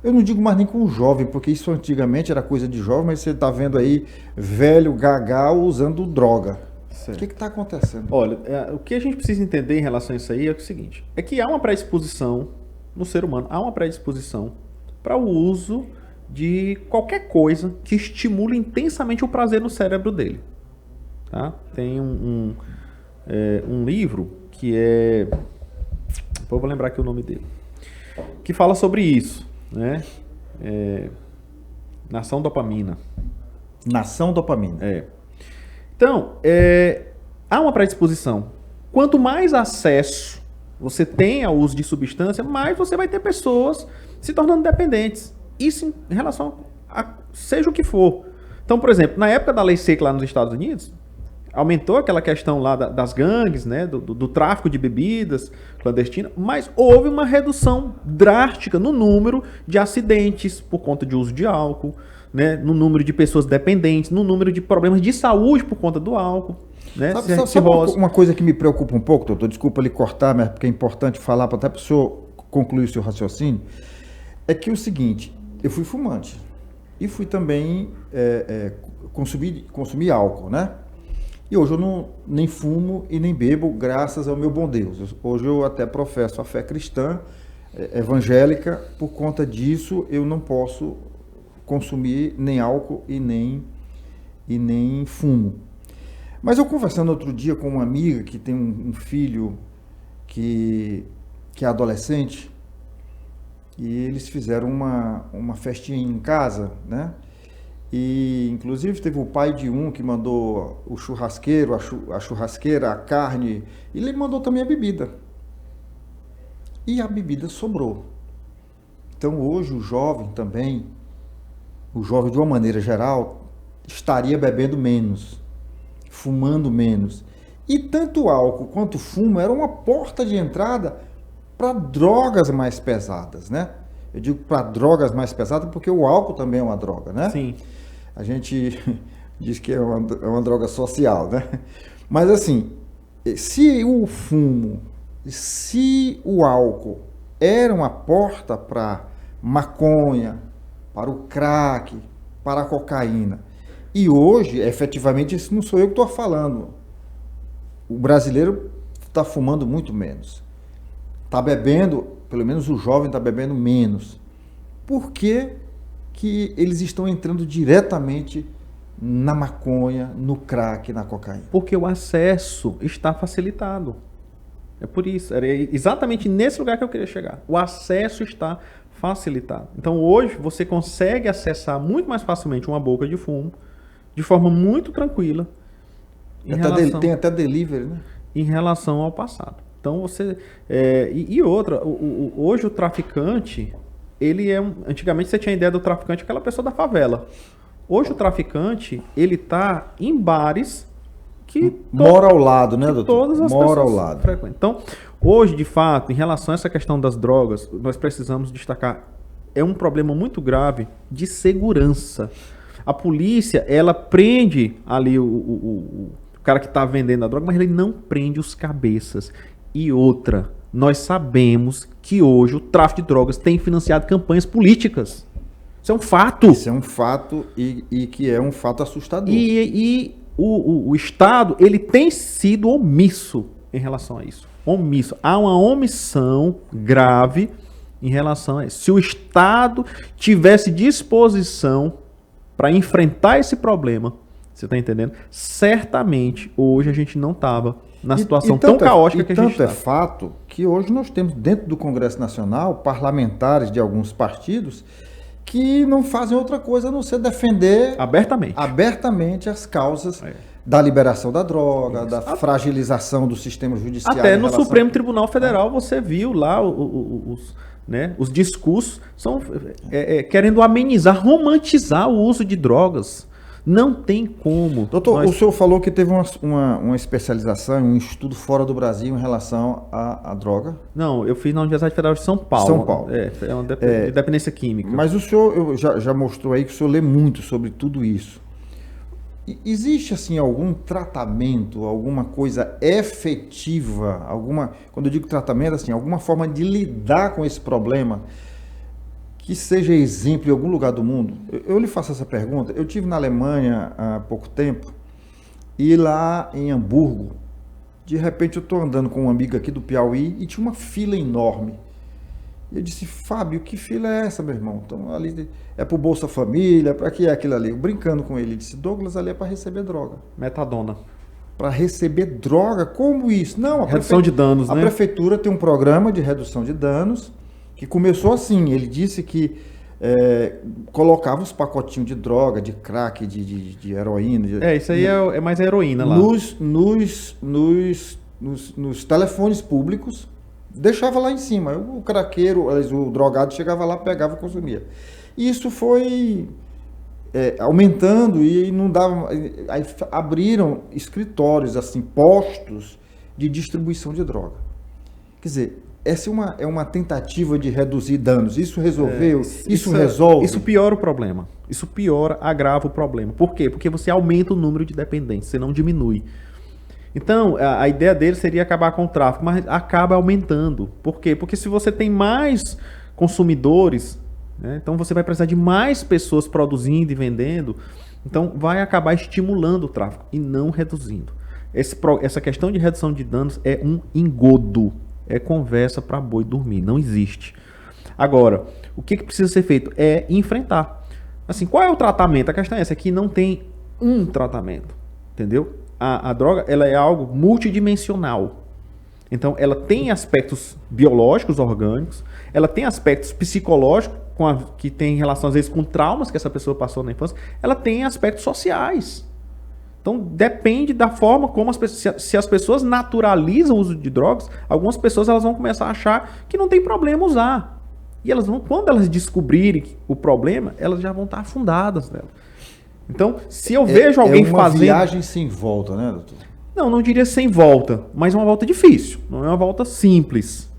Eu não digo mais nem com o jovem, porque isso antigamente era coisa de jovem, mas você está vendo aí velho gagal usando droga. Certo. O que está acontecendo? Olha, o que a gente precisa entender em relação a isso aí é o seguinte, é que há uma predisposição no ser humano, há uma predisposição para o uso de qualquer coisa que estimule intensamente o prazer no cérebro dele. Tá? Tem um livro que eu vou lembrar aqui o nome dele, que fala sobre isso, né? Nação Dopamina. Nação Dopamina. Então, há uma predisposição. Quanto mais acesso você tem ao uso de substância, mais você vai ter pessoas se tornando dependentes. Isso em relação a seja o que for. Então, por exemplo, na época da lei seca lá nos Estados Unidos, Aumentou aquela questão lá das gangues, né, do tráfico de bebidas clandestinas, mas houve uma redução drástica no número de acidentes por conta de uso de álcool, né, no número de pessoas dependentes, no número de problemas de saúde por conta do álcool. Né? Sabe uma coisa que me preocupa um pouco, doutor? Desculpa lhe cortar, mas porque é importante falar, até para o senhor concluir o seu raciocínio. É que é o seguinte, eu fui fumante e fui também consumir álcool, né? E hoje eu nem fumo e nem bebo, graças ao meu bom Deus. Hoje eu até professo a fé cristã, evangélica. Por conta disso, eu não posso consumir nem álcool e nem fumo. Mas eu conversando outro dia com uma amiga que tem um filho que é adolescente, e eles fizeram uma festinha em casa, né? E inclusive teve o pai de um que mandou o churrasqueiro, a churrasqueira, a carne, e ele mandou também a bebida. E a bebida sobrou. Então hoje o jovem também, o jovem de uma maneira geral, estaria bebendo menos, fumando menos. E tanto o álcool quanto o fumo era uma porta de entrada para drogas mais pesadas, né? Eu digo para drogas mais pesadas porque o álcool também é uma droga, né? Sim. A gente diz que é uma droga social, né? Mas assim, se o fumo, se o álcool era uma porta para maconha, para o crack, para a cocaína, e hoje, efetivamente, isso não sou eu que estou falando. O brasileiro está fumando muito menos. Está bebendo, pelo menos o jovem está bebendo menos. Por que eles estão entrando diretamente na maconha, no crack, na cocaína? Porque o acesso está facilitado. É por isso. Era exatamente nesse lugar que eu queria chegar. O acesso está facilitado. Então hoje você consegue acessar muito mais facilmente uma boca de fumo, de forma muito tranquila. Tem até delivery, né? Em relação ao passado. Então você... outra, hoje o traficante... Antigamente você tinha a ideia do traficante, aquela pessoa da favela. Hoje o traficante, ele tá em bares que... Mora ao lado, né, doutor? Todas as Mora pessoas ao lado. frequentam. Então, hoje, de fato, em relação a essa questão das drogas, nós precisamos destacar, é um problema muito grave de segurança. A polícia, ela prende ali o cara que está vendendo a droga, mas ele não prende os cabeças. E outra... Nós sabemos que hoje o tráfico de drogas tem financiado campanhas políticas. Isso é um fato. Isso é um fato e que é um fato assustador. E o Estado, ele tem sido omisso em relação a isso. Omisso. Há uma omissão grave em relação a isso. Se o Estado tivesse disposição para enfrentar esse problema, você está entendendo? Certamente, hoje a gente não estava na situação tão caótica que a gente está. Tanto é fato que hoje nós temos dentro do Congresso Nacional parlamentares de alguns partidos que não fazem outra coisa a não ser defender abertamente as causas da liberação da droga, da fragilização do sistema judiciário. Até no Supremo Tribunal Federal você viu lá os discursos querendo amenizar, romantizar o uso de drogas. Não tem como. Doutor, o senhor falou que teve uma especialização, um estudo fora do Brasil em relação à droga? Não, eu fiz na Universidade Federal de São Paulo. São Paulo. É uma dependência química. Mas o senhor já mostrou aí que o senhor lê muito sobre tudo isso. Existe, assim, algum tratamento, alguma coisa efetiva, quando eu digo tratamento, assim, alguma forma de lidar com esse problema que seja exemplo em algum lugar do mundo? Eu lhe faço essa pergunta. Eu estive na Alemanha há pouco tempo e lá em Hamburgo, de repente eu estou andando com um amigo aqui do Piauí e tinha uma fila enorme. E eu disse: Fábio, que fila é essa, meu irmão? Então, ali é para o Bolsa Família, para que é aquilo ali? Eu brincando com ele, ele disse: Douglas, ali é para receber droga. Metadona. Para receber droga? Como isso? Não, redução de danos, né? A prefeitura tem um programa de redução de danos que começou assim. Ele disse que colocava os pacotinhos de droga, de crack, de heroína. Isso aí é mais a heroína lá. Nos telefones públicos, deixava lá em cima. O craqueiro, o drogado chegava lá, pegava e consumia. Isso foi aumentando e não dava. Aí abriram escritórios, assim, postos de distribuição de droga. Quer dizer, essa é uma tentativa de reduzir danos. Isso resolveu? Isso resolve? Isso piora o problema. Isso piora, agrava o problema. Por quê? Porque você aumenta o número de dependentes, você não diminui. Então, a ideia dele seria acabar com o tráfico, mas acaba aumentando. Por quê? Porque se você tem mais consumidores, né, então você vai precisar de mais pessoas produzindo e vendendo, então vai acabar estimulando o tráfico e não reduzindo. Essa questão de redução de danos é um engodo, é conversa para boi dormir, não existe. Agora, o que precisa ser feito? É enfrentar. Assim, qual é o tratamento? A questão é essa, que não tem um tratamento, entendeu? A droga, ela é algo multidimensional. Então, ela tem aspectos biológicos, orgânicos, ela tem aspectos psicológicos, que tem relação, às vezes, com traumas que essa pessoa passou na infância, ela tem aspectos sociais. Então, depende da forma como as pessoas... Se as pessoas naturalizam o uso de drogas, algumas pessoas elas vão começar a achar que não tem problema usar. E elas vão, quando elas descobrirem o problema, elas já vão estar afundadas nela. Então, se eu vejo alguém fazendo... É uma viagem sem volta, né, doutor? Não diria sem volta, mas uma volta difícil. Não é uma volta simples,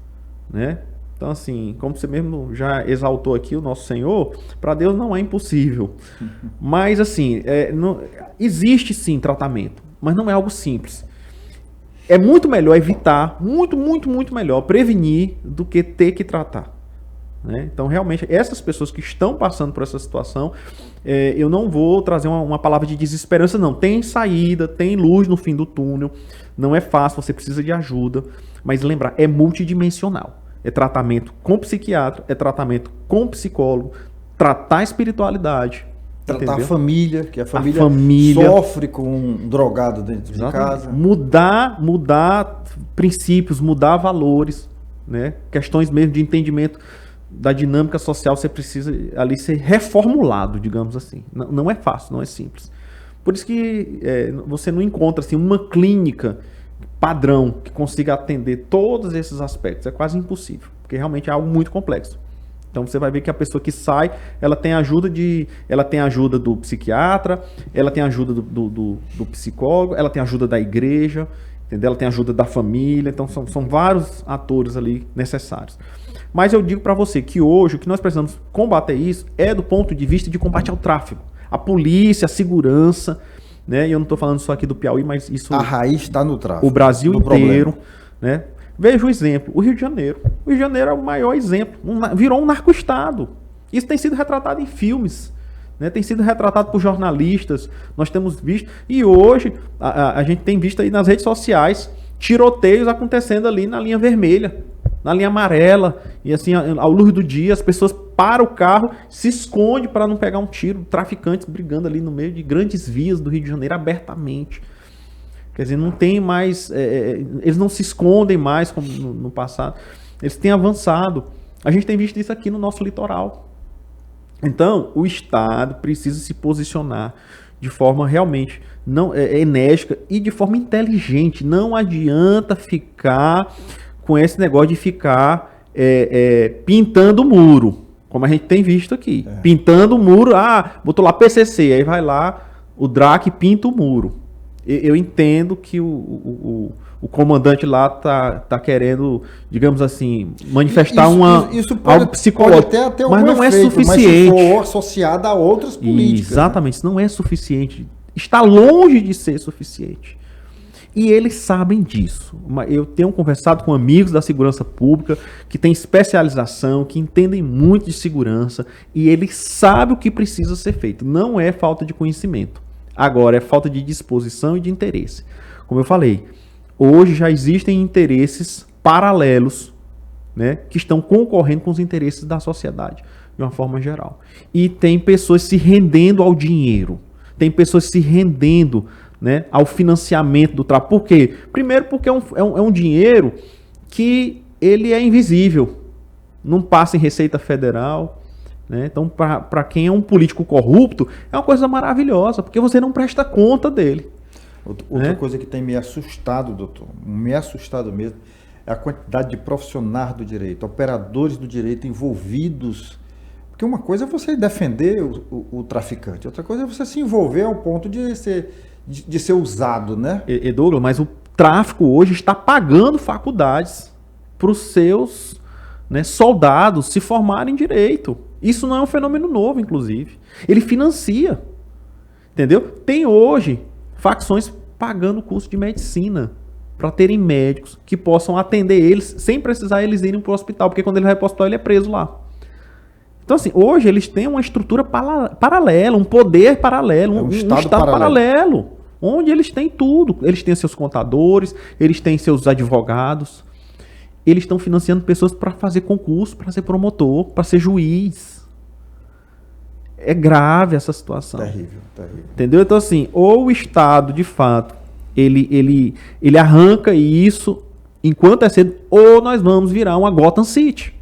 né? Então, assim, como você mesmo já exaltou aqui o nosso Senhor, para Deus não é impossível. Mas, assim, existe sim tratamento, mas não é algo simples. É muito melhor evitar, muito melhor prevenir do que ter que tratar. Né? Então, realmente, essas pessoas que estão passando por essa situação, eu não vou trazer uma palavra de desesperança, não. Tem saída, tem luz no fim do túnel, não é fácil, você precisa de ajuda, mas lembrar, é multidimensional. É tratamento com psiquiatra, é tratamento com psicólogo, tratar a espiritualidade. Tratar entendeu? A família, que a família sofre com um drogado dentro de casa. Mudar princípios, mudar valores, né? Questões mesmo de entendimento da dinâmica social, você precisa ali ser reformulado, digamos assim. Não é fácil, não é simples. Por isso que você não encontra assim, uma clínica padrão que consiga atender todos esses aspectos. É quase impossível, porque realmente é algo muito complexo. Então você vai ver que a pessoa que sai, ela tem ajuda do psiquiatra, ela tem ajuda do psicólogo, ela tem ajuda da igreja, entendeu? Ela tem ajuda da família. Então são vários atores ali necessários. Mas eu digo para você que hoje o que nós precisamos combater isso é do ponto de vista de combate ao tráfico. A polícia, a segurança, né? E eu não estou falando só aqui do Piauí, mas isso... A raiz está no tráfico. O Brasil inteiro, né? Veja o exemplo, o Rio de Janeiro. O Rio de Janeiro é o maior exemplo. Virou um narco-estado. Isso tem sido retratado em filmes, né? Tem sido retratado por jornalistas. Nós temos visto... E hoje a gente tem visto aí nas redes sociais tiroteios acontecendo ali na linha vermelha, na linha amarela, e assim, ao luz do dia, as pessoas param o carro, se escondem para não pegar um tiro, traficantes brigando ali no meio de grandes vias do Rio de Janeiro abertamente. Quer dizer, não tem mais, eles não se escondem mais como no passado, eles têm avançado. A gente tem visto isso aqui no nosso litoral. Então, o Estado precisa se posicionar de forma realmente enérgica e de forma inteligente. Não adianta ficar com esse negócio de ficar pintando o muro, como a gente tem visto aqui. Pintando o muro, botou lá PCC, aí vai lá, o DRAC pinta o muro. Eu entendo que o comandante lá tá querendo, digamos assim, manifestar algo psicológico, pode até mas não efeito, é suficiente. Mas se for associado a outras políticas. Exatamente, isso não é suficiente. Está longe de ser suficiente. E eles sabem disso. Eu tenho conversado com amigos da segurança pública que têm especialização, que entendem muito de segurança, e eles sabem o que precisa ser feito. Não é falta de conhecimento. Agora, é falta de disposição e de interesse. Como eu falei, hoje já existem interesses paralelos, né, que estão concorrendo com os interesses da sociedade, de uma forma geral. E tem pessoas se rendendo ao dinheiro. Tem pessoas se rendendo, né, ao financiamento do tráfico. Por quê? Primeiro porque é um dinheiro que ele é invisível. Não passa em Receita Federal. Né? Então, para quem é um político corrupto, é uma coisa maravilhosa, porque você não presta conta dele. Outra coisa que tem me assustado, doutor, me assustado mesmo, é a quantidade de profissionais do direito, operadores do direito envolvidos. Porque uma coisa é você defender o traficante, outra coisa é você se envolver ao ponto de ser usado, né? Douglas, mas o tráfico hoje está pagando faculdades para os seus, né, soldados se formarem em direito. Isso não é um fenômeno novo, inclusive. Ele financia, entendeu? Tem hoje facções pagando curso de medicina para terem médicos que possam atender eles sem precisar eles irem para o hospital, porque quando ele vai para o hospital ele é preso lá. Então, assim, hoje eles têm uma estrutura paralela, um poder paralelo, um Estado paralelo, onde eles têm tudo. Eles têm seus contadores, eles têm seus advogados, eles estão financiando pessoas para fazer concurso, para ser promotor, para ser juiz. É grave essa situação. Terrível, terrível. Entendeu? Então, assim, ou o Estado, de fato, ele arranca isso enquanto é cedo, ou nós vamos virar uma Gotham City.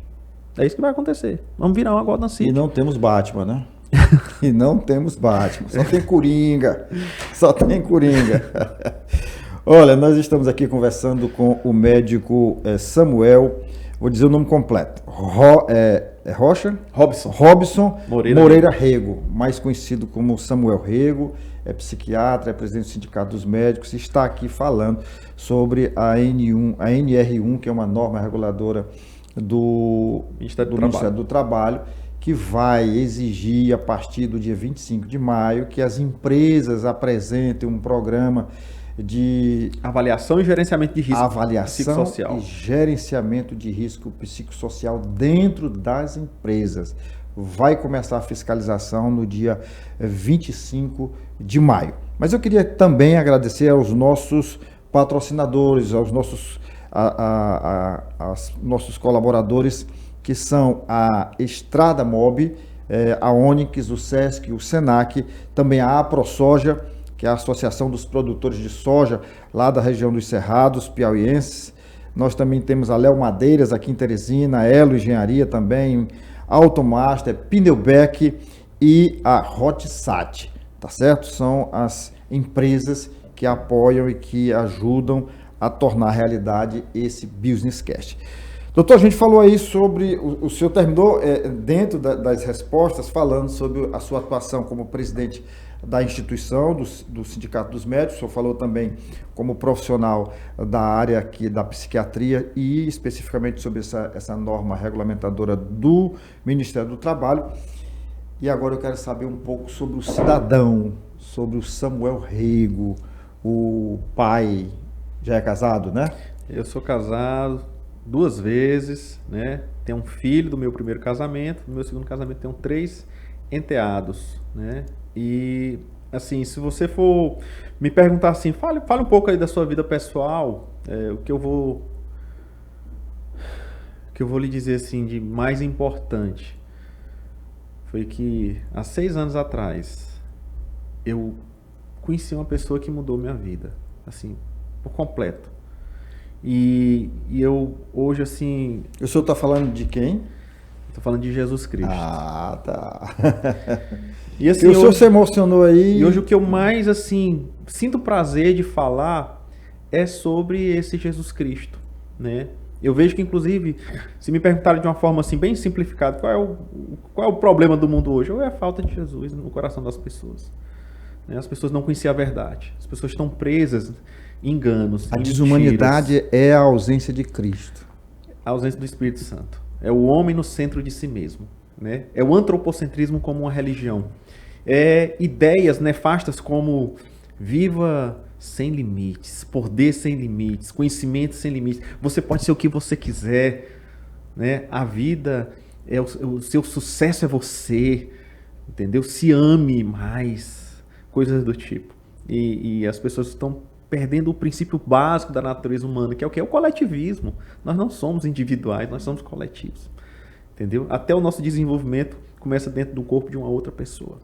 É isso que vai acontecer. Vamos virar uma Gotham City. E não temos Batman, né? E não temos Batman. Só tem Coringa. Só tem Coringa. Olha, nós estamos aqui conversando com o médico Samuel, vou dizer o nome completo. Robson Moreira Rego, mais conhecido como Samuel Rego, é psiquiatra, é presidente do Sindicato dos Médicos, e está aqui falando sobre a NR1, que é uma norma reguladora do Ministério do Trabalho, que vai exigir, a partir do dia 25 de maio, que as empresas apresentem um programa de avaliação e gerenciamento de risco psicossocial. E gerenciamento de risco psicossocial dentro das empresas. Vai começar a fiscalização no dia 25 de maio. Mas eu queria também agradecer aos nossos patrocinadores, aos nossos colaboradores, que são a Estrada Mob, a Onyx, o Sesc, o Senac, também a AproSoja, que é a Associação dos Produtores de Soja, lá da região dos Cerrados, piauienses. Nós também temos a Léo Madeiras, aqui em Teresina, a Elo Engenharia também, Automaster, Pneubec e a Hotsat, tá certo? São as empresas que apoiam e que ajudam a tornar realidade esse Business Cast. Doutor, a gente falou aí sobre, o senhor terminou dentro das respostas falando sobre a sua atuação como presidente da instituição, do Sindicato dos Médicos. O senhor falou também como profissional da área aqui da psiquiatria e especificamente sobre essa norma regulamentadora do Ministério do Trabalho. E agora eu quero saber um pouco sobre o cidadão, sobre o Samuel Rego, o pai. Já é casado, né? Eu sou casado 2 vezes, né? Tenho um filho do meu primeiro casamento, no meu segundo casamento tenho 3 enteados, né? E, assim, se você for me perguntar assim, fale um pouco aí da sua vida pessoal, o que eu vou lhe dizer, assim, de mais importante foi que, há 6 anos atrás, eu conheci uma pessoa que mudou minha vida, assim, por completo. E eu, hoje, assim... O senhor está falando de quem? Estou falando de Jesus Cristo. Ah, tá. E assim, o senhor se emocionou aí. E hoje o que eu mais, assim, sinto prazer de falar é sobre esse Jesus Cristo, né? Eu vejo que, inclusive, se me perguntarem de uma forma assim bem simplificada, qual é o problema do mundo hoje? Ou é a falta de Jesus no coração das pessoas, né? As pessoas não conheciam a verdade. As pessoas estão presas em enganos. A desumanidade é a ausência de Cristo. A ausência do Espírito Santo. É o homem no centro de si mesmo, né? É o antropocentrismo como uma religião. É ideias nefastas como viva sem limites, poder sem limites, conhecimento sem limites. Você pode ser o que você quiser, né? A vida o seu sucesso é você, entendeu? Se ame mais, coisas do tipo. E as pessoas estão perdendo o princípio básico da natureza humana, que é o que? É o coletivismo. Nós não somos individuais, nós somos coletivos. Entendeu? Até o nosso desenvolvimento começa dentro do corpo de uma outra pessoa.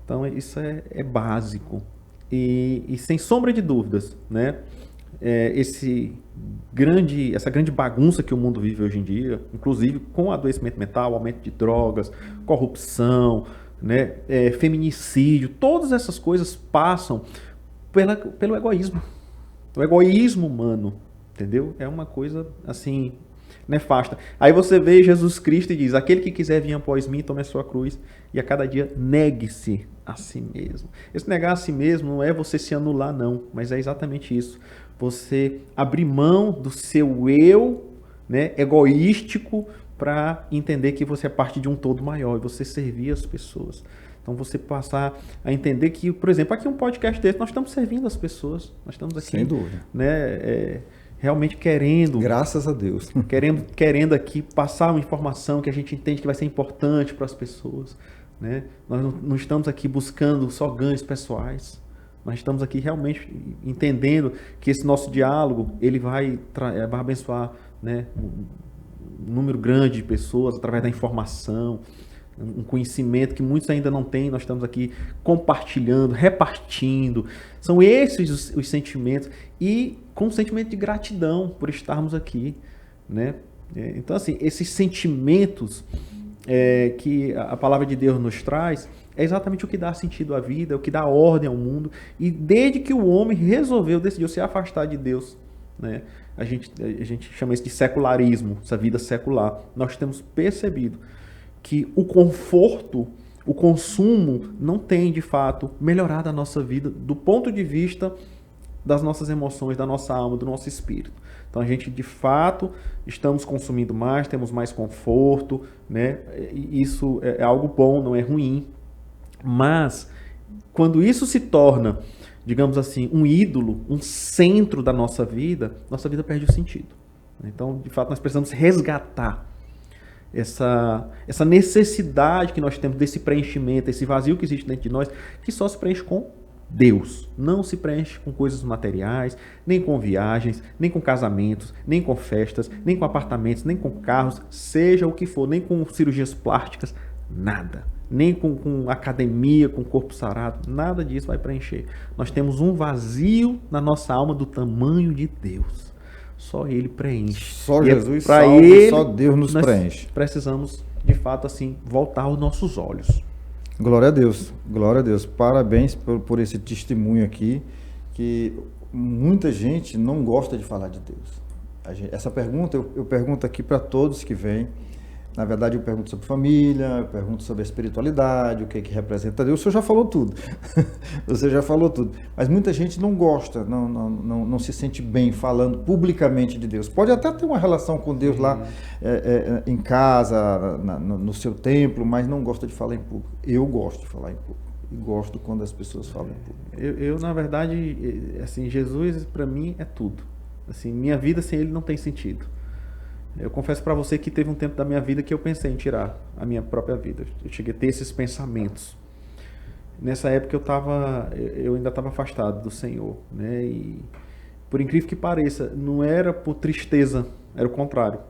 Então, isso é básico. E sem sombra de dúvidas, né? Essa grande bagunça que o mundo vive hoje em dia, inclusive com adoecimento mental, aumento de drogas, corrupção, né? Feminicídio, todas essas coisas passam pelo egoísmo. O egoísmo humano, entendeu? É uma coisa, assim, nefasta. Aí você vê Jesus Cristo e diz, aquele que quiser vir após mim, tome a sua cruz e a cada dia negue-se a si mesmo. Esse negar a si mesmo não é você se anular, não, mas é exatamente isso. Você abrir mão do seu eu, né, egoístico, para entender que você é parte de um todo maior e você servir as pessoas. Então você passar a entender que, por exemplo, aqui um podcast desse, nós estamos servindo as pessoas. Nós estamos aqui, sem dúvida, né, realmente querendo... Graças a Deus. Querendo aqui passar uma informação que a gente entende que vai ser importante para as pessoas. Né? Nós não estamos aqui buscando só ganhos pessoais. Nós estamos aqui realmente entendendo que esse nosso diálogo ele vai abençoar, né, um número grande de pessoas através da informação, um conhecimento que muitos ainda não têm. Nós estamos aqui compartilhando, repartindo. São esses os sentimentos e com um sentimento de gratidão por estarmos aqui, né? Então, assim, esses sentimentos que a palavra de Deus nos traz é exatamente o que dá sentido à vida, o que dá ordem ao mundo. E desde que o homem decidiu se afastar de Deus, né? A gente chama isso de secularismo, essa vida secular. Nós temos percebido que o conforto, o consumo não tem, de fato, melhorado a nossa vida do ponto de vista das nossas emoções, da nossa alma, do nosso espírito. Então a gente, de fato, estamos consumindo mais, temos mais conforto, né? E isso é algo bom, não é ruim. Mas, quando isso se torna, digamos assim, um ídolo, um centro da nossa vida perde o sentido. Então, de fato, nós precisamos resgatar essa necessidade que nós temos desse preenchimento, esse vazio que existe dentro de nós, que só se preenche com Deus. Não se preenche com coisas materiais, nem com viagens, nem com casamentos, nem com festas, nem com apartamentos, nem com carros, seja o que for, nem com cirurgias plásticas, nada. Nem com academia, com corpo sarado, nada disso vai preencher. Nós temos um vazio na nossa alma do tamanho de Deus. Só Ele preenche. Só Jesus salva, só Deus nos preenche. Precisamos, de fato, assim, voltar os nossos olhos. Glória a Deus, glória a Deus. Parabéns por esse testemunho aqui, que muita gente não gosta de falar de Deus. Essa pergunta, eu pergunto aqui para todos que vêm. Na verdade, eu pergunto sobre família, eu pergunto sobre a espiritualidade, o que representa Deus. O senhor já falou tudo. Você já falou tudo. Mas muita gente não gosta, não se sente bem falando publicamente de Deus. Pode até ter uma relação com Deus lá em casa, no seu templo, mas não gosta de falar em público. Eu gosto de falar em público. E gosto quando as pessoas falam em público. Eu na verdade, assim, Jesus para mim é tudo. Assim, minha vida sem Ele não tem sentido. Eu confesso para você que teve um tempo da minha vida que eu pensei em tirar a minha própria vida. Eu cheguei a ter esses pensamentos. Nessa época eu ainda estava afastado do Senhor, né? E por incrível que pareça, não era por tristeza, era o contrário.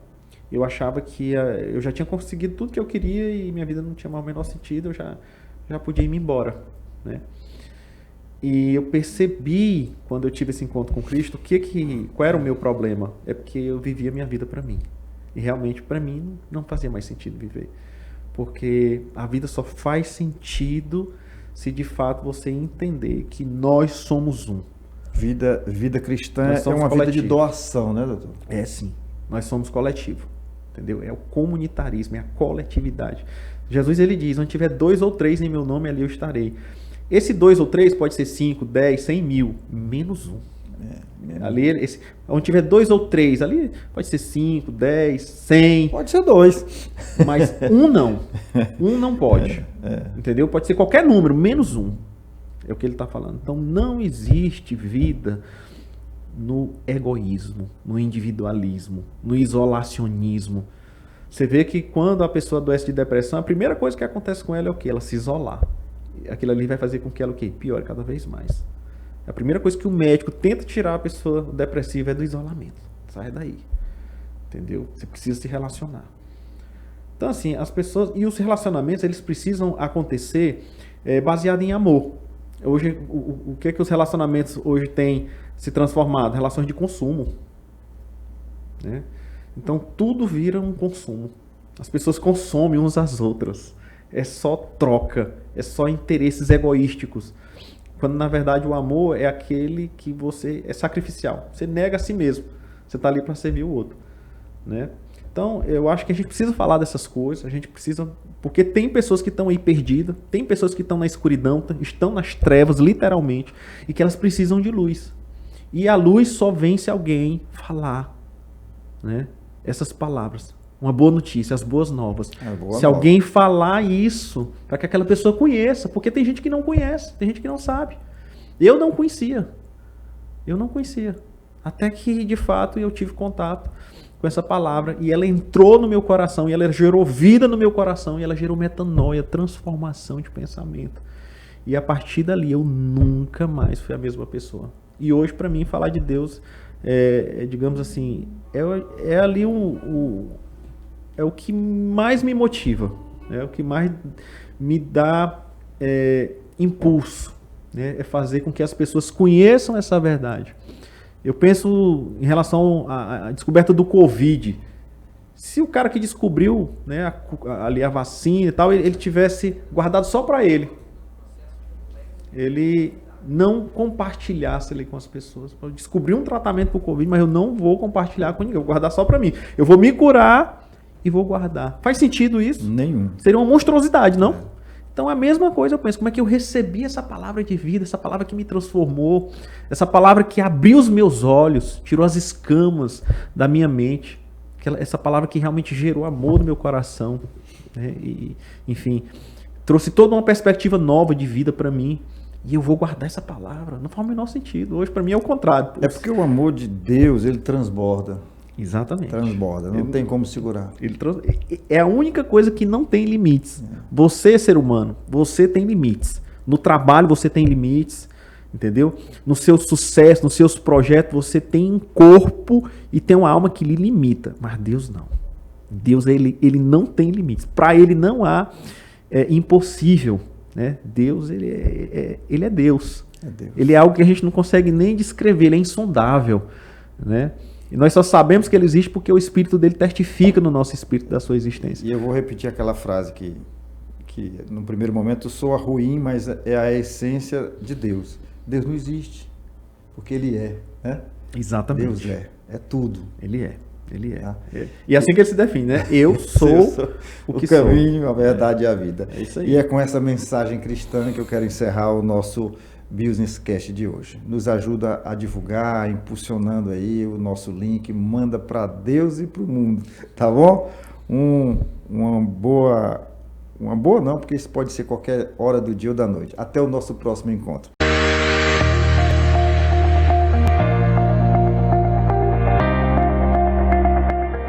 Eu achava que eu já tinha conseguido tudo que eu queria e minha vida não tinha mais o menor sentido, eu já podia ir embora, né? E eu percebi, quando eu tive esse encontro com Cristo, qual era o meu problema? É porque eu vivia a minha vida para mim. E realmente, para mim, não fazia mais sentido viver. Porque a vida só faz sentido se, de fato, você entender que nós somos um. Vida cristã é uma coletivo. Vida de doação, né, doutor? É, sim. Nós somos coletivo. Entendeu? É o comunitarismo, é a coletividade. Jesus, ele diz, onde tiver 2 ou 3 em meu nome, ali eu estarei. Esse 2 ou 3 pode ser 5, 10, 100 mil, menos um. Ali, onde tiver 2 ou 3, ali pode ser 5, 10, 100. Pode ser 2. Mas um não. Um não pode. Entendeu? Pode ser qualquer número, menos um. É o que ele está falando. Então não existe vida no egoísmo, no individualismo, no isolacionismo. Você vê que quando a pessoa adoece de depressão, a primeira coisa que acontece com ela é o quê? Ela se isolar. Aquilo ali vai fazer com que ela o quê? Piore cada vez mais. A primeira coisa que o médico tenta tirar a pessoa depressiva é do isolamento. Sai daí. Entendeu? Você precisa se relacionar. Então, assim, as pessoas... E os relacionamentos, eles precisam acontecer baseado em amor. Hoje, o que os relacionamentos hoje têm se transformado? Relações de consumo. Né? Então, tudo vira um consumo. As pessoas consomem umas às outras. É só troca, é só interesses egoísticos. Quando, na verdade, o amor é aquele que você é sacrificial. Você nega a si mesmo. Você está ali para servir o outro. Né? Então, eu acho que a gente precisa falar dessas coisas, a gente precisa... Porque tem pessoas que estão aí perdidas, tem pessoas que estão na escuridão, estão nas trevas, literalmente, e que elas precisam de luz. E a luz só vem se alguém falar, né, essas palavras. Uma boa notícia, as boas novas. Se alguém falar isso, para que aquela pessoa conheça, porque tem gente que não conhece, tem gente que não sabe. Eu não conhecia. Até que, de fato, eu tive contato com essa palavra e ela entrou no meu coração e ela gerou vida no meu coração e ela gerou metanoia, transformação de pensamento. E a partir dali eu nunca mais fui a mesma pessoa. E hoje, para mim, falar de Deus digamos assim, é ali é o que mais me motiva, é o que mais me dá impulso, né? É fazer com que as pessoas conheçam essa verdade. Eu penso em relação à descoberta do Covid. Se o cara que descobriu, né, ali a vacina e tal, ele tivesse guardado só para ele não compartilhasse ali com as pessoas. Eu descobri um tratamento para o Covid, mas eu não vou compartilhar com ninguém, eu vou guardar só para mim. Eu vou me curar e vou guardar. Faz sentido isso? Nenhum. Seria uma monstruosidade, não? Então a mesma coisa eu penso, como é que eu recebi essa palavra de vida, essa palavra que me transformou, essa palavra que abriu os meus olhos, tirou as escamas da minha mente, essa palavra que realmente gerou amor no meu coração, né? E, enfim, trouxe toda uma perspectiva nova de vida para mim. E eu vou guardar essa palavra. Não faz o menor sentido. Hoje, para mim, é o contrário. É porque o amor de Deus, ele transborda. Exatamente. Transborda, não tem como segurar. É a única coisa que não tem limites. Você, ser humano, você tem limites. No trabalho, você tem limites. Entendeu? No seu sucesso, nos seus projetos, você tem um corpo e tem uma alma que lhe limita. Mas Deus não. Deus, ele não tem limites. Para ele não há impossível. Né? Deus, ele é Deus. Ele é algo que a gente não consegue nem descrever, ele é insondável, né? E nós só sabemos que ele existe porque o Espírito dele testifica no nosso espírito da sua existência. E eu vou repetir aquela frase que no primeiro momento soa ruim, mas é a essência de Deus. Deus não existe, porque ele é, né? Exatamente. Deus é tudo. Ele é. Tá? E assim que ele se define, né? Eu sou o que sou. O caminho, a verdade e a vida. É isso aí. E é com essa mensagem cristã que eu quero encerrar o nosso Business Cast de hoje. Nos ajuda a divulgar, impulsionando aí o nosso link, manda para Deus e para o mundo, tá bom? Uma boa não, porque isso pode ser qualquer hora do dia ou da noite. Até o nosso próximo encontro.